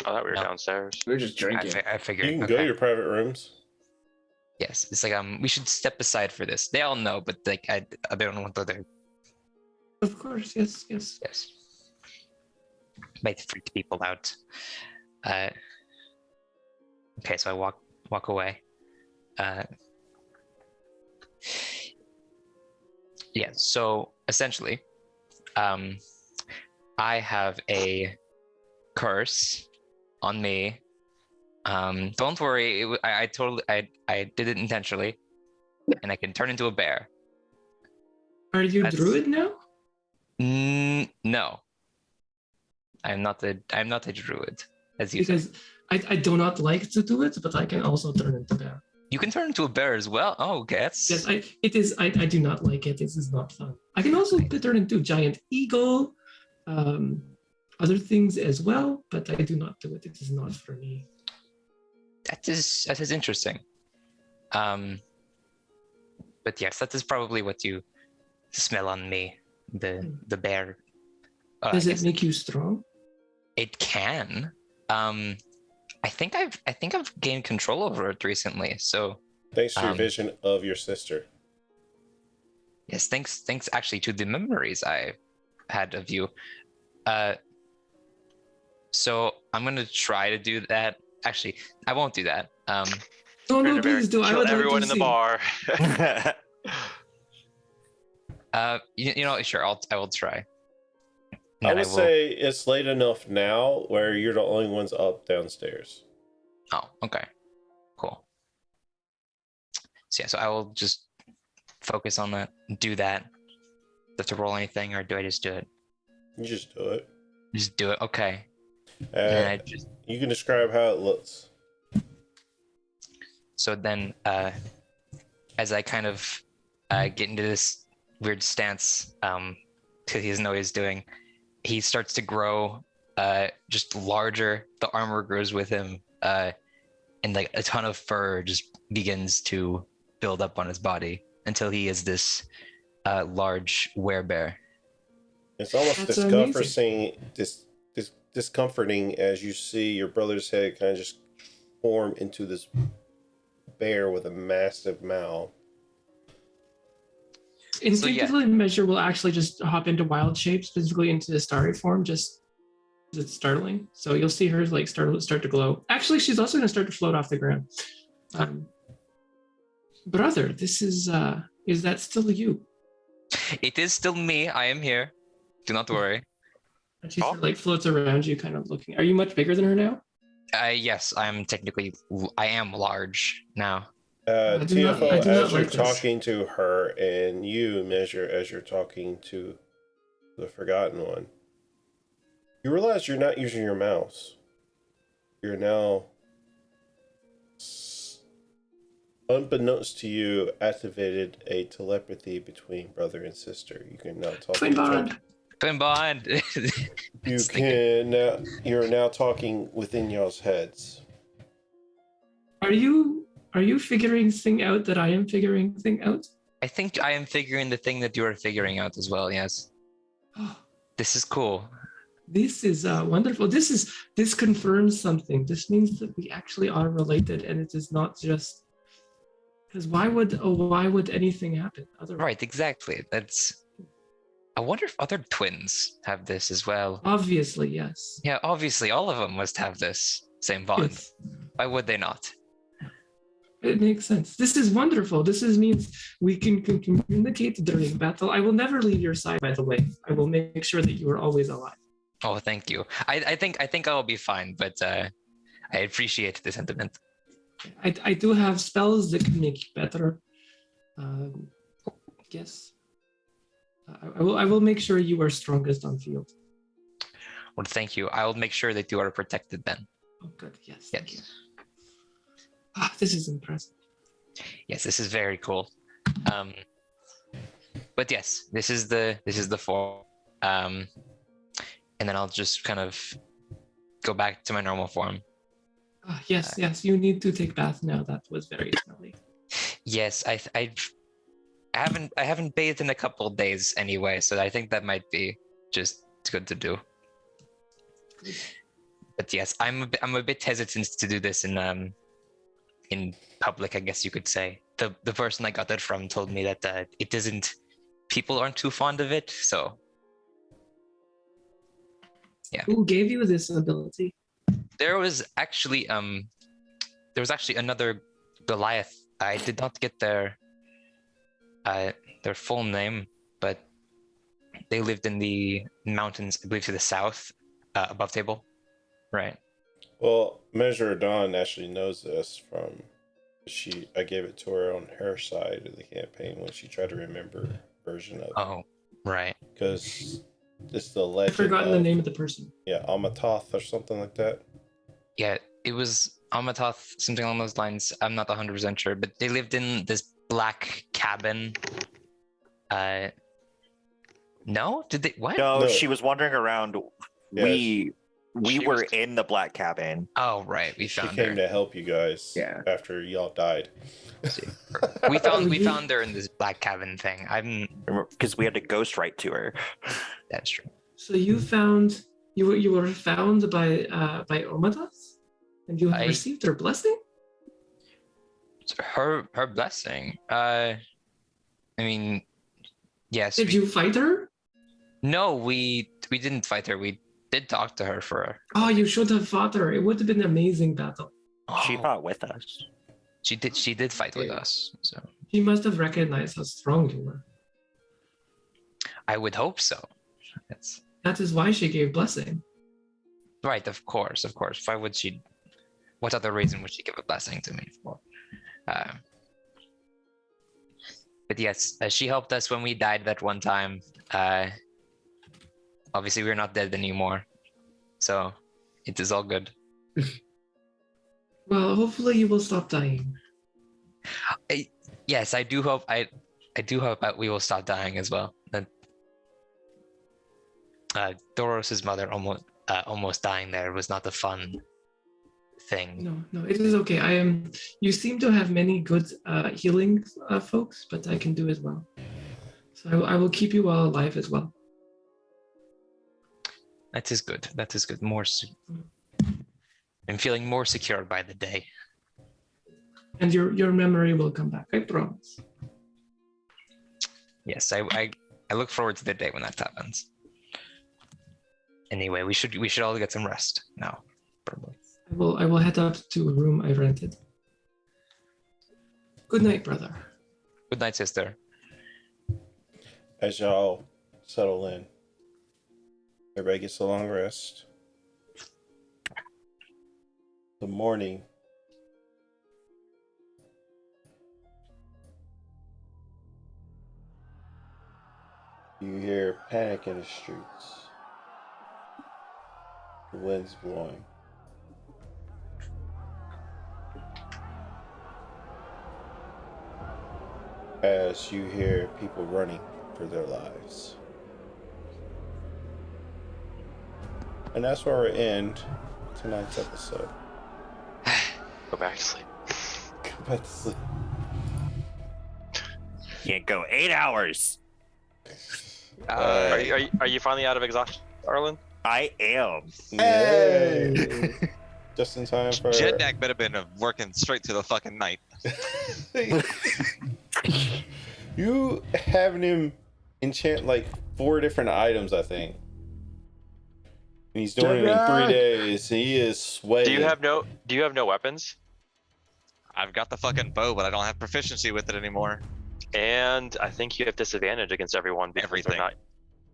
I thought we were No. downstairs. We were just drinking. I figured. You can okay. go to your private rooms. Yes, it's like we should step aside for this. They all know, but like I don't want other. Of course, yes. Yes. Might freak people out. Okay, so I walk away. Yeah, so essentially, I have a curse on me. Don't worry, I totally I did it intentionally, and I can turn into a bear. Are you That's- druid now? No, I'm not a druid, as you say. Because I do not like to do it, but I can also turn into bear. You can turn into a bear as well. Oh, okay, that's Yes, I do not like it. This is not fun. I can also turn into giant eagle, other things as well, but I do not do it. It is not for me. that is interesting. But yes, that is probably what you smell on me. The bear. Does I it guess make you strong? it can. I think I've gained control over it recently. So Thanks to your vision of your sister. yes, thanks actually to the memories I had of you. So I'm gonna try to do that. Actually, I won't do that. Oh no, Critter Bear please do. I killed would everyone like in to the see. bar. You know, sure, I will try. I And would will- say it's late enough now where you're the only ones up downstairs. Oh, okay, cool. So yeah, so I will just focus on that. Do that. Do I have to roll anything, or do I just do it? You just do it. Just do it. Okay. And I just You can describe how it looks. so then as I kind of get into this weird stance, because he doesn't know what he's doing, he starts to grow just larger. The armor grows with him, and like a ton of fur just begins to build up on his body until he is this large werebear. It's almost That's discomforting as you see your brother's head kind of just form into this bear with a massive mouth. Instinctively, Measure will actually just hop into wild shape, specifically into the starry form, just 'cause it's startling. So you'll see her like start to glow. Actually, she's also going to start to float off the ground. Brother, this is that still you? It is still me. I am here. Do not worry. And she sort of, like floats around you, kind of looking. Are you much bigger than her now? Yes, I am large now. I do not TFO, as you're like this. talking to her, and you Measure as you're talking to the Forgotten One, you realize you're not using your mouse. You're now, unbeknownst to you, activated a telepathy between brother and sister. You can now talk Twin to each other. bond. Twin bond. You're now talking within y'all's heads. Are you figuring thing out that I am figuring thing out? I think I am figuring the thing that you are figuring out as well. Yes. This is cool. This is wonderful. This confirms something. This means that we actually are related, and it is not just because why would anything happen otherwise? Right. Exactly. I wonder if other twins have this as well. Obviously, yes. Yeah. Obviously, all of them must have this same bond. Yes. Why would they not? It makes sense. This is wonderful. Means we can communicate during battle. I will never leave your side, by the way. I will make sure that you are always alive. Oh, thank you. I think I'll be fine, but I appreciate the sentiment. I do have spells that can make you better. Yes. I will make sure you are strongest on field. Well, thank you. I will make sure that you are protected then. Oh, good. Yes. Thank you. Yes. This is impressive. Yes, this is very cool. But yes, this is the form. and then I'll just kind of go back to my normal form. Yes, you need to take bath now. That was very smelly. Yes, I haven't bathed in a couple of days anyway, so I think that might be just good to do. But yes, I'm a bit hesitant to do this in public, I guess you could say. The person I got that from told me that it isn't, people aren't too fond of it, so yeah. Who gave you this ability? There was actually another Goliath. I did not get their full name, but they lived in the mountains, I believe, to the south, above table, right? Well, Measure of Dawn actually knows this from I gave it to her on her side of the campaign when she tried to remember a version of it. Oh, right. Because it's the legend. I've forgotten the name of the person. Yeah, Amatoth or something like that. Yeah, it was Amatoth, something along those lines. I'm not 100% sure, but they lived in this black cabin. No? Did they? What? No, she was wandering around. Yeah, We were in the black cabin. Oh, right. We She found came her. to help you guys after y'all died. We found her in this black cabin thing. Because we had to ghost write to her. That's true. So you were found by Omadas, and you have received her blessing. Her blessing. I mean, yes. Did you fight her? No, we didn't fight her. We did talk to her for. Oh, you should have fought her. It would have been an amazing battle. She fought with us. She did fight with us. So she must have recognized how strong you were. I would hope so. That is why she gave blessing. Right, of course. Why would she? What other reason would she give a blessing to me for? But yes, she helped us when we died that one time. Obviously, we're not dead anymore, so it is all good. Well, hopefully you will stop dying. Yes, I do hope. I do hope that we will stop dying as well. That Doros's mother almost dying there was not a fun thing. No, it is okay. You seem to have many good healing folks, but I can do as well. So I will keep you all alive as well. That is good. I'm feeling more secure by the day. And your memory will come back, I promise. Yes, I look forward to the day when that happens. Anyway, we should all get some rest now, probably. I will head up to a room I rented. Good night, brother. Good night, sister. As y'all settle in, everybody gets a long rest. The morning. You hear panic in the streets. The wind's blowing. As you hear people running for their lives. And that's where we end tonight's episode. Go back to sleep. Go back to sleep. Can't go 8 hours. Are you finally out of exhaustion, Arlen? I am. Hey! Just in time for Jeddak better been working straight through the fucking night. You having him enchant like 4 different items, I think. And he's doing it in 3 days. And he is sweating. Do you have no weapons? I've got the fucking bow, but I don't have proficiency with it anymore. And I think you have disadvantage against everyone because Everything.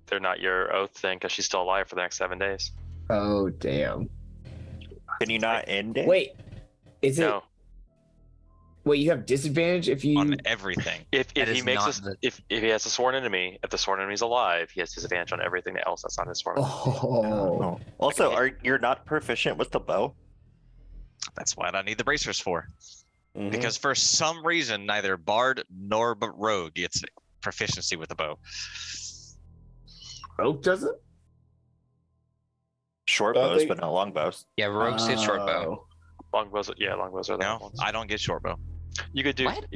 they're not your oath thing because she's still alive for the next 7 days. Oh damn! Can you not end it? Wait, is it? No. Wait, you have disadvantage if you. On everything. If That he is makes not us the- if he has a sworn enemy, if the sworn enemy's alive, he has disadvantage on everything else that's not his sworn. Oh. Also, you're not proficient with the bow? That's what I need the bracers for. Mhm. Because for some reason, neither Bard nor Rogue gets proficiency with the bow. Rogue doesn't. Short I bows, think- but not long bows. Yeah, rogues get short bow. Oh. Longbows, yeah, longbows are the No, ones. I don't get short bow. You could do. What?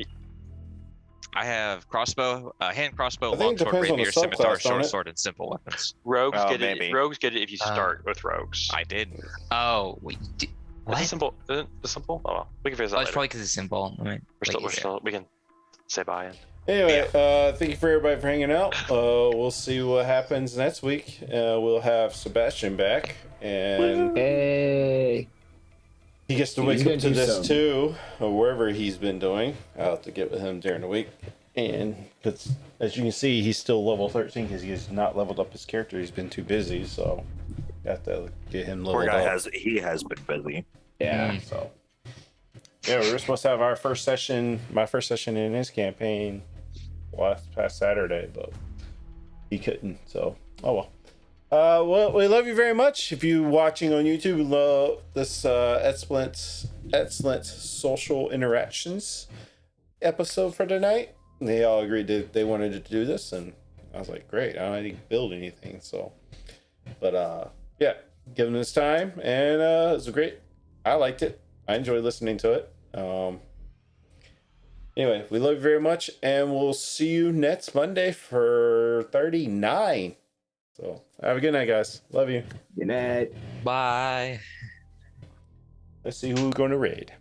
I have crossbow, hand crossbow, I think long it sword, depends on the rapier, scimitar, subclass, don't short it? sword, and simple weapons. Rogues Oh, get maybe. it. Rogues get it if you start with rogues. I did. Oh, wait, what? Is it simple? Isn't it simple? Oh, well, we can figure that Oh, out it's later. probably because it's simple. We're still. We can say bye. Anyway, thank you for everybody for hanging out. We'll see what happens next week. We'll have Sebastian back, and Hey. he gets to He's wake gonna up to do this some- too, or wherever he's been doing. I'll have to get with him during the week. And because, as you can see, he's still level 13 because he's not leveled up his character. He's been too busy, so got to get him leveled Poor guy up. has been busy. Yeah. So, yeah, we were supposed to have my first session in his campaign past Saturday, but he couldn't. So, oh well. Well, we love you very much. If you're watching on YouTube, we love this excellent social interactions episode for tonight. They all agreed that they wanted to do this, and I was like, great. I don't need to build anything, so. But yeah, give them this time, and it was great. I liked it. I enjoyed listening to it. Anyway, we love you very much, and we'll see you next Monday for 39. So have a good night, guys. Love you. Good night. Bye. Let's see who we're going to raid.